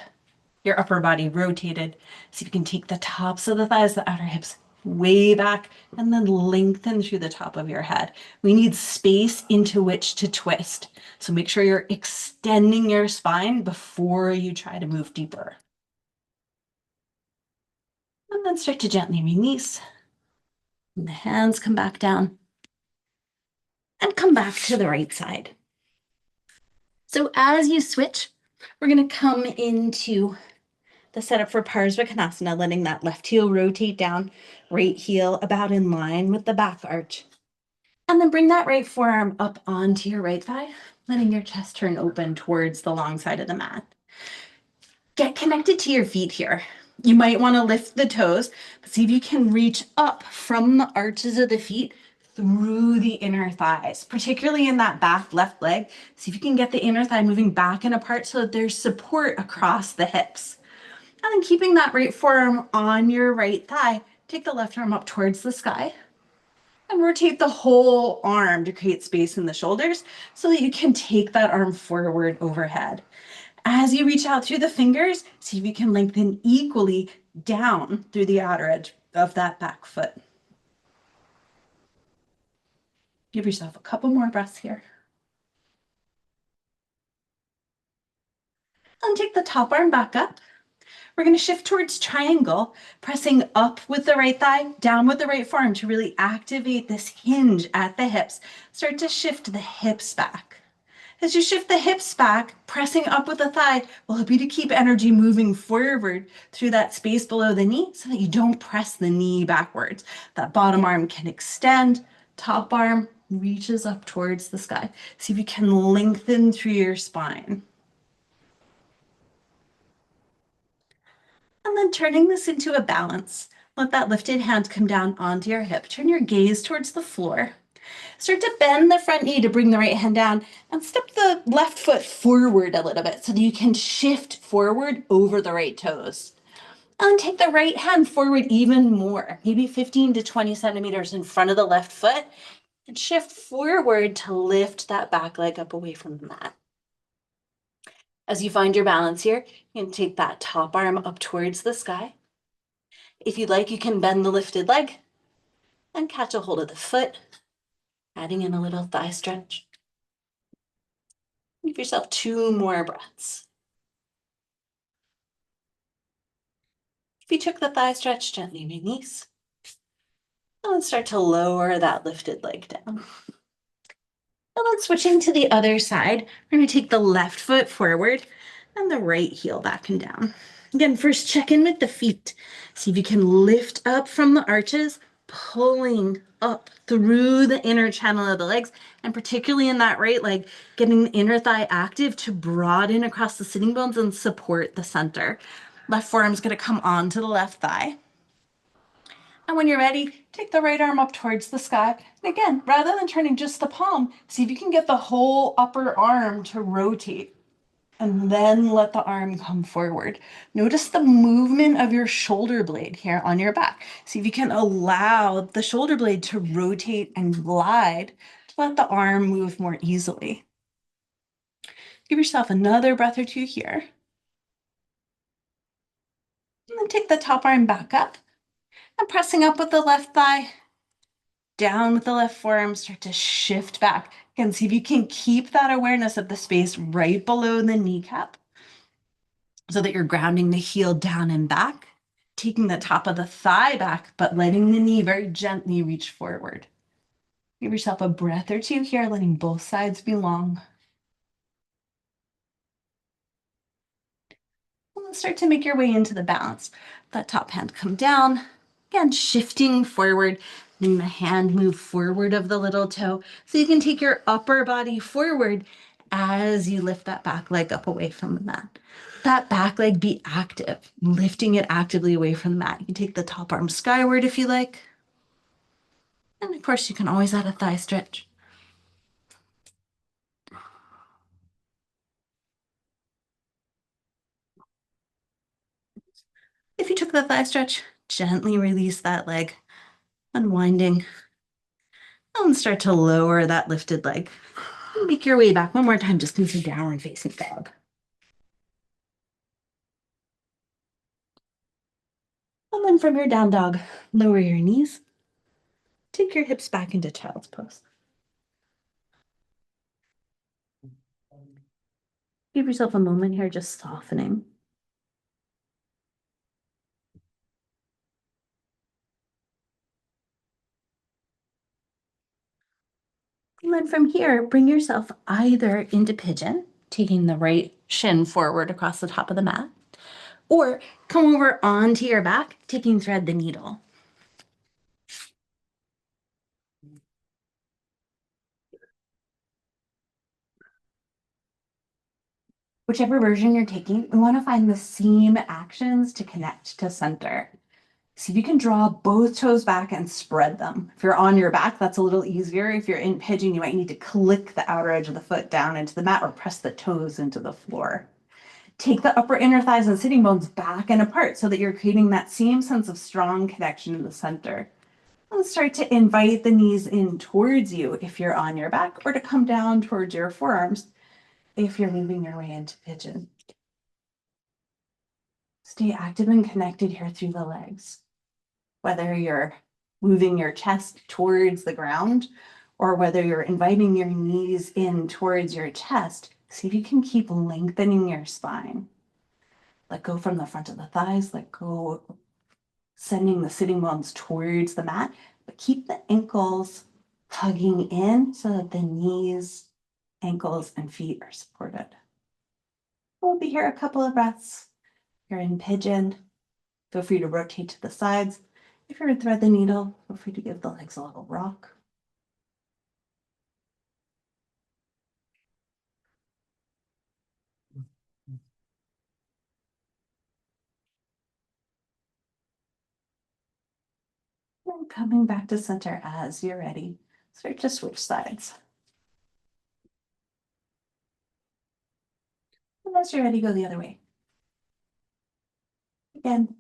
your upper body rotated. See if you can take the tops of the thighs, the outer hips way back, and then lengthen through the top of your head. We need space into which to twist. So make sure you're extending your spine before you try to move deeper. And then start to gently release. And the hands come back down. And come back to the right side. So as you switch, we're going to come into the setup for Parsvakonasana, letting that left heel rotate down, right heel about in line with the back arch. And then bring that right forearm up onto your right thigh, letting your chest turn open towards the long side of the mat. Get connected to your feet here. You might want to lift the toes, but see if you can reach up from the arches of the feet through the inner thighs, particularly in that back left leg. See if you can get the inner thigh moving back and apart so that there's support across the hips. And then keeping that right forearm on your right thigh, take the left arm up towards the sky and rotate the whole arm to create space in the shoulders so that you can take that arm forward overhead. As you reach out through the fingers, see if you can lengthen equally down through the outer edge of that back foot. Give yourself a couple more breaths here. And take the top arm back up. We're going to shift towards triangle, pressing up with the right thigh, down with the right forearm to really activate this hinge at the hips. Start to shift the hips back. As you shift the hips back, pressing up with the thigh will help you to keep energy moving forward through that space below the knee so that you don't press the knee backwards. That bottom arm can extend, top arm reaches up towards the sky. See if you can lengthen through your spine. And then turning this into a balance. Let that lifted hand come down onto your hip. Turn your gaze towards the floor. Start to bend the front knee to bring the right hand down and step the left foot forward a little bit so that you can shift forward over the right toes. And take the right hand forward even more, maybe 15 to 20 centimeters in front of the left foot, and shift forward to lift that back leg up away from the mat. As you find your balance here, you can take that top arm up towards the sky. If you'd like, you can bend the lifted leg and catch a hold of the foot, adding in a little thigh stretch. Give yourself 2 more breaths. If you took the thigh stretch, gently release. And then start to lower that lifted leg down. And then switching to the other side, we're going to take the left foot forward and the right heel back and down. Again, first check in with the feet. See if you can lift up from the arches, pulling up through the inner channel of the legs, and particularly in that right leg, getting the inner thigh active to broaden across the sitting bones and support the center. Left forearm is going to come onto the left thigh. And when you're ready, take the right arm up towards the sky. And again, rather than turning just the palm, see if you can get the whole upper arm to rotate. And then let the arm come forward. Notice the movement of your shoulder blade here on your back. See if you can allow the shoulder blade to rotate and glide to let the arm move more easily. Give yourself another breath or 2 here. And then take the top arm back up and pressing up with the left thigh, down with the left forearm, start to shift back. Again, see if you can keep that awareness of the space right below the kneecap so that you're grounding the heel down and back, taking the top of the thigh back, but letting the knee very gently reach forward. Give yourself a breath or 2 here, letting both sides be long. Start to make your way into the balance. That top hand come down. Again, shifting forward, letting the hand move forward of the little toe. So you can take your upper body forward as you lift that back leg up away from the mat. That back leg be active, lifting it actively away from the mat. You can take the top arm skyward if you like. And of course, you can always add a thigh stretch. If you took the thigh stretch, gently release that leg, unwinding, and start to lower that lifted leg. Make your way back one more time, just into downward facing dog. And then from your down dog, lower your knees. Take your hips back into child's pose. Give yourself a moment here, just softening. And then from here, bring yourself either into pigeon, taking the right shin forward across the top of the mat, or come over onto your back, taking thread the needle. Whichever version you're taking, we want to find the same actions to connect to center. See if you can draw both toes back and spread them. If you're on your back, that's a little easier. If you're in pigeon, you might need to click the outer edge of the foot down into the mat or press the toes into the floor. Take the upper inner thighs and sitting bones back and apart so that you're creating that same sense of strong connection in the center. And start to invite the knees in towards you if you're on your back, or to come down towards your forearms if you're moving your way into pigeon. Stay active and connected here through the legs. Whether you're moving your chest towards the ground or whether you're inviting your knees in towards your chest, see if you can keep lengthening your spine. Let go from the front of the thighs, let go, sending the sitting bones towards the mat, but keep the ankles hugging in so that the knees, ankles, and feet are supported. We'll be here a couple of breaths. You're in pigeon. Feel free to rotate to the sides. If you're in thread the needle, feel free to give the legs a little rock. And coming back to center as you're ready, start to switch sides. And as you're ready, go the other way. Again,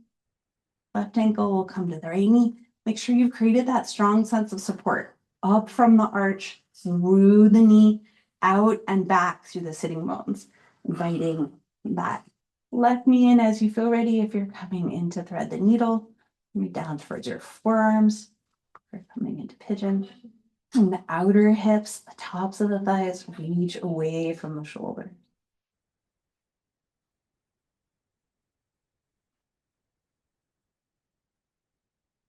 left ankle will come to the right knee. Make sure you've created that strong sense of support up from the arch, through the knee, out and back through the sitting bones, inviting that left knee in as you feel ready. If you're coming into thread the needle, move down towards your forearms. If you're coming into pigeon, and the outer hips, the tops of the thighs reach away from the shoulder.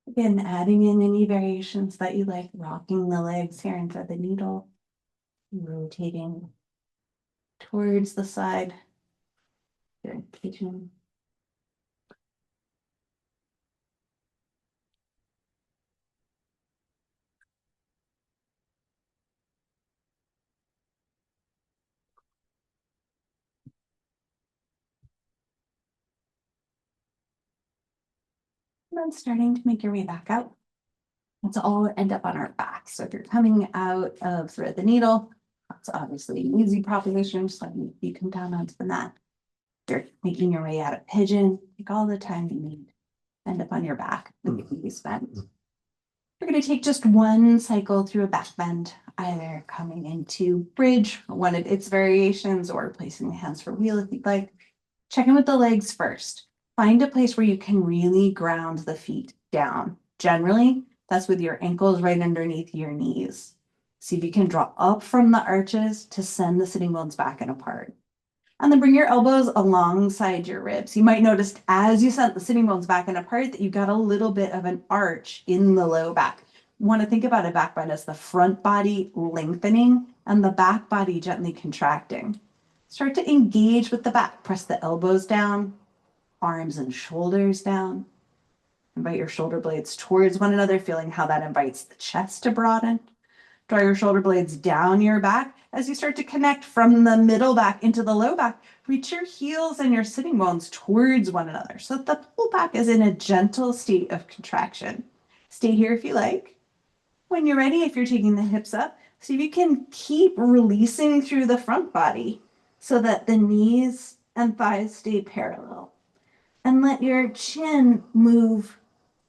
Again, adding in any variations that you like, rocking the legs here into the needle, rotating towards the side. Good, pigeon. And then starting to make your way back out. Let's all end up on our back. So if you're coming out of thread the needle, that's obviously an easy proposition. Just let you come down onto the mat. If you're making your way out of pigeon, take all the time you need. End up on your back, the knees bent. We're going to take just one cycle through a back bend, either coming into bridge, one of its variations, or placing the hands for wheel if you'd like. Check in with the legs first. Find a place where you can really ground the feet down. Generally, that's with your ankles right underneath your knees. See if you can draw up from the arches to send the sitting bones back and apart. And then bring your elbows alongside your ribs. You might notice as you sent the sitting bones back and apart that you got a little bit of an arch in the low back. You want to think about a back bend as the front body lengthening and the back body gently contracting. Start to engage with the back. Press the elbows down. arms and shoulders down. Invite your shoulder blades towards one another, feeling how that invites the chest to broaden. Draw your shoulder blades down your back as you start to connect from the middle back into the low back. Reach your heels and your sitting bones towards one another so that the pull back is in a gentle state of contraction. Stay here if you like. When you're ready, if you're taking the hips up, see if you can keep releasing through the front body so that the knees and thighs stay parallel. And let your chin move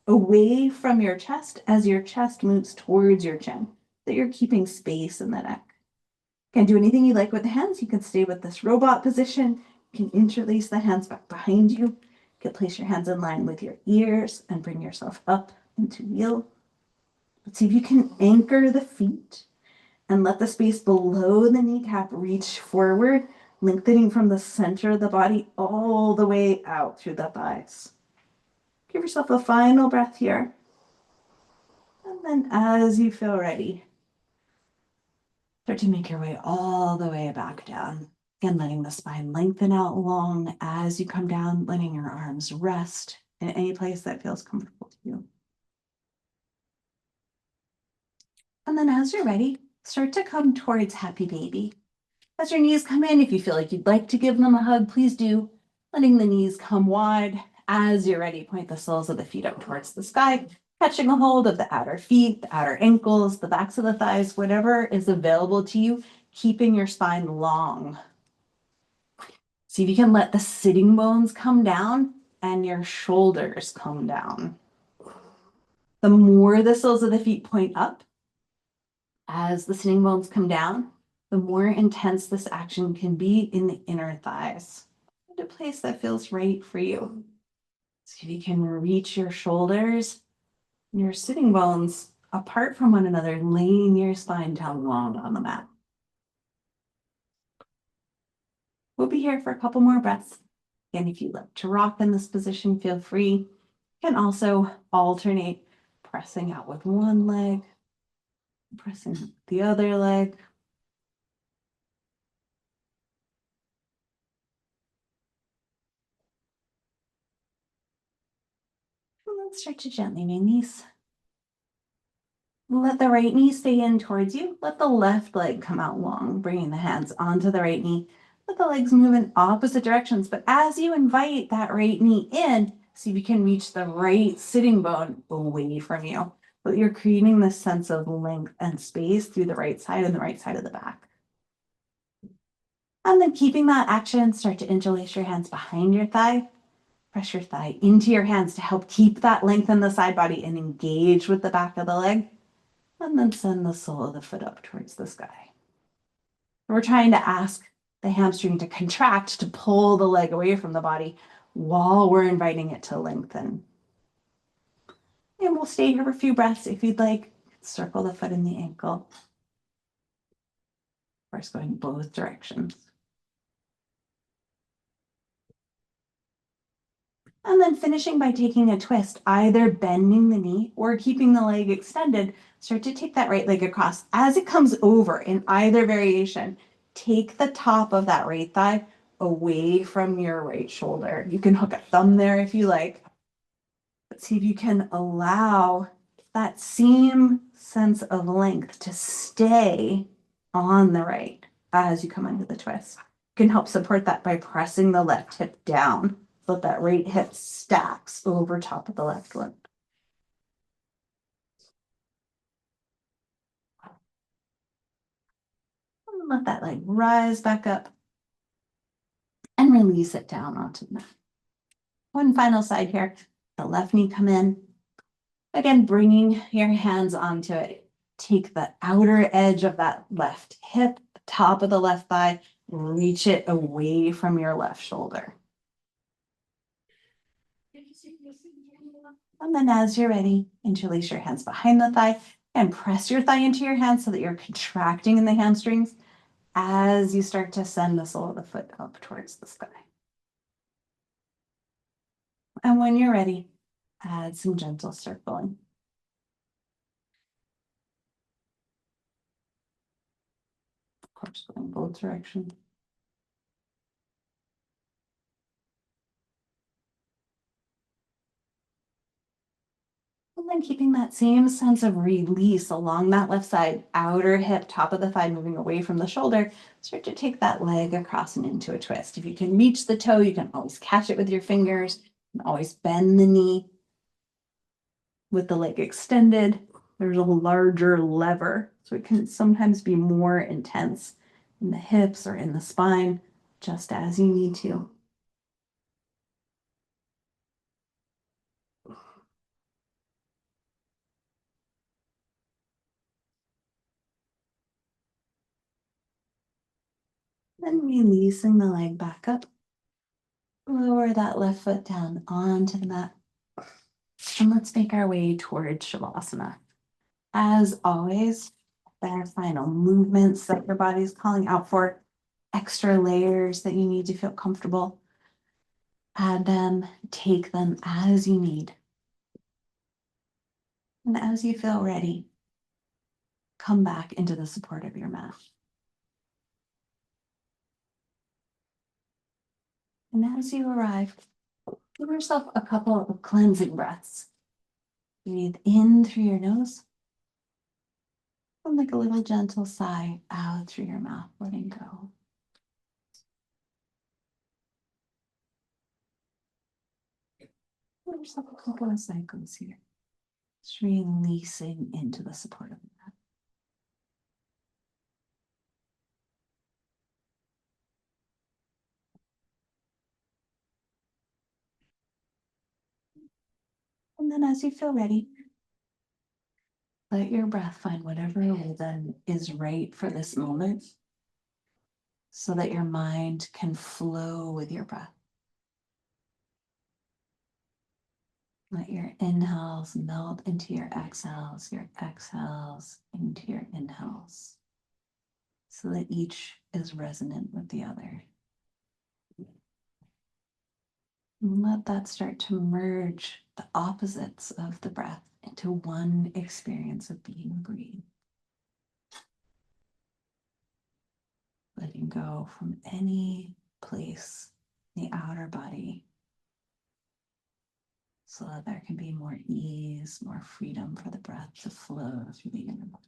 away from your chest as your chest moves towards your chin, that you're keeping space in the neck. Can't do anything you like with the hands. You can stay with this robot position. You can interlace the hands back behind you. You can place your hands in line with your ears and bring yourself up into wheel. Let's see if you can anchor the feet and let the space below the kneecap reach forward, lengthening from the center of the body all the way out through the thighs. Give yourself a final breath here. And then as you feel ready, start to make your way all the way back down. Again, letting the spine lengthen out long as you come down, letting your arms rest in any place that feels comfortable to you. And then as you're ready, start to come towards happy baby. As your knees come in, if you feel like you'd like to give them a hug, please do. Letting the knees come wide. As you're ready, point the soles of the feet up towards the sky, catching a hold of the outer feet, the outer ankles, the backs of the thighs, whatever is available to you, keeping your spine long. See if you can let the sitting bones come down and your shoulders come down. The more the soles of the feet point up, as the sitting bones come down, the more intense this action can be in the inner thighs. Find a place that feels right for you. See if you can reach your shoulders and your sitting bones apart from one another, laying your spine down long on the mat. We'll be here for a couple more breaths. Again, if you'd like to rock in this position, feel free. You can also alternate pressing out with one leg, pressing with the other leg. And then start to gently release. Let the right knee stay in towards you. Let the left leg come out long, bringing the hands onto the right knee. Let the legs move in opposite directions. But as you invite that right knee in, see if you can reach the right sitting bone away from you. But you're creating this sense of length and space through the right side and the right side of the back. And then keeping that action, start to interlace your hands behind your thigh. Press your thigh into your hands to help keep that length in the side body and engage with the back of the leg. And then send the sole of the foot up towards the sky. We're trying to ask the hamstring to contract to pull the leg away from the body while we're inviting it to lengthen. And we'll stay here for a few breaths. If you'd like, circle the foot in the ankle. Of course, going both directions. And then finishing by taking a twist, either bending the knee or keeping the leg extended. Start to take that right leg across. As it comes over in either variation, take the top of that right thigh away from your right shoulder. You can hook a thumb there if you like. But see if you can allow that same sense of length to stay on the right as you come into the twist. You can help support that by pressing the left hip down so that right hip stacks over top of the left one. And let that leg rise back up and release it down onto the mat. One final side here, the left knee come in. Again, bringing your hands onto it. Take the outer edge of that left hip, the top of the left thigh, reach it away from your left shoulder. And then as you're ready, interlace your hands behind the thigh and press your thigh into your hands so that you're contracting in the hamstrings as you start to send the sole of the foot up towards the sky. And when you're ready, add some gentle circling. Of course, going both directions. then keeping that same sense of release along that left side, outer hip, top of the thigh, moving away from the shoulder, start to take that leg across and into a twist. If you can reach the toe, you can always catch it with your fingers, and always bend the knee with the leg extended. There's a larger lever, so it can sometimes be more intense in the hips or in the spine, just as you need to. Then releasing the leg back up. Lower that left foot down onto the mat. And let's make our way towards Shavasana. As always, there are final movements that your body's calling out for, extra layers that you need to feel comfortable. Add them, take them as you need. And as you feel ready, come back into the support of your mat. And as you arrive, give yourself a couple of cleansing breaths. Breathe in through your nose and like a little gentle sigh out through your mouth, letting go. Give yourself a couple of cycles here. Just releasing into the support of the mat. And then as you feel ready, let your breath find whatever rhythm is right for this moment so that your mind can flow with your breath. Let your inhales melt into your exhales into your inhales, so that each is resonant with the other. And let that start to merge the opposites of the breath into one experience of being breathed. Letting go from any place in the outer body so that there can be more ease, more freedom for the breath to flow through the inner body.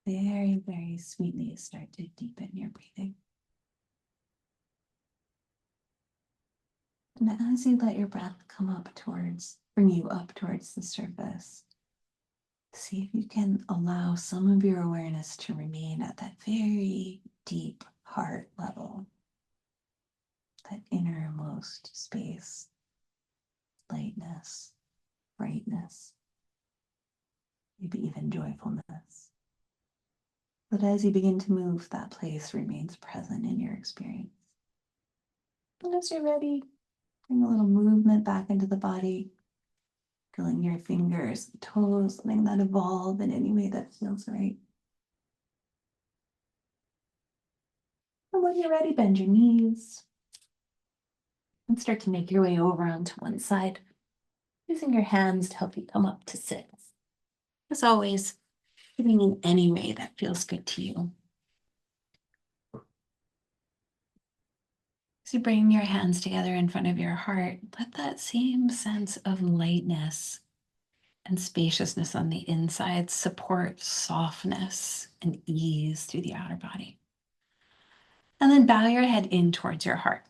very, very sweetly start to deepen your breathing. And as you let your breath come up bring you up towards the surface, see if you can allow some of your awareness to remain at that very deep heart level, that innermost space, lightness, brightness, maybe even joyfulness. But as you begin to move, that place remains present in your experience. And as you're ready, bring a little movement back into the body, curling your fingers, toes, letting that evolve in any way that feels right. And when you're ready, bend your knees and start to make your way over onto one side, using your hands to help you come up to sit. As always, sitting in any way that feels good to you. As you bring your hands together in front of your heart, let that same sense of lightness and spaciousness on the inside support softness and ease through the outer body. And then bow your head in towards your heart.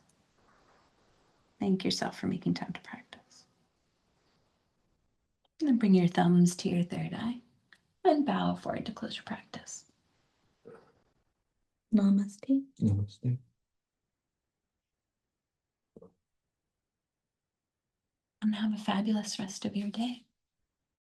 Thank yourself for making time to practice. And then bring your thumbs to your third eye and bow forward to close your practice. Namaste. Namaste. And have a fabulous rest of your day.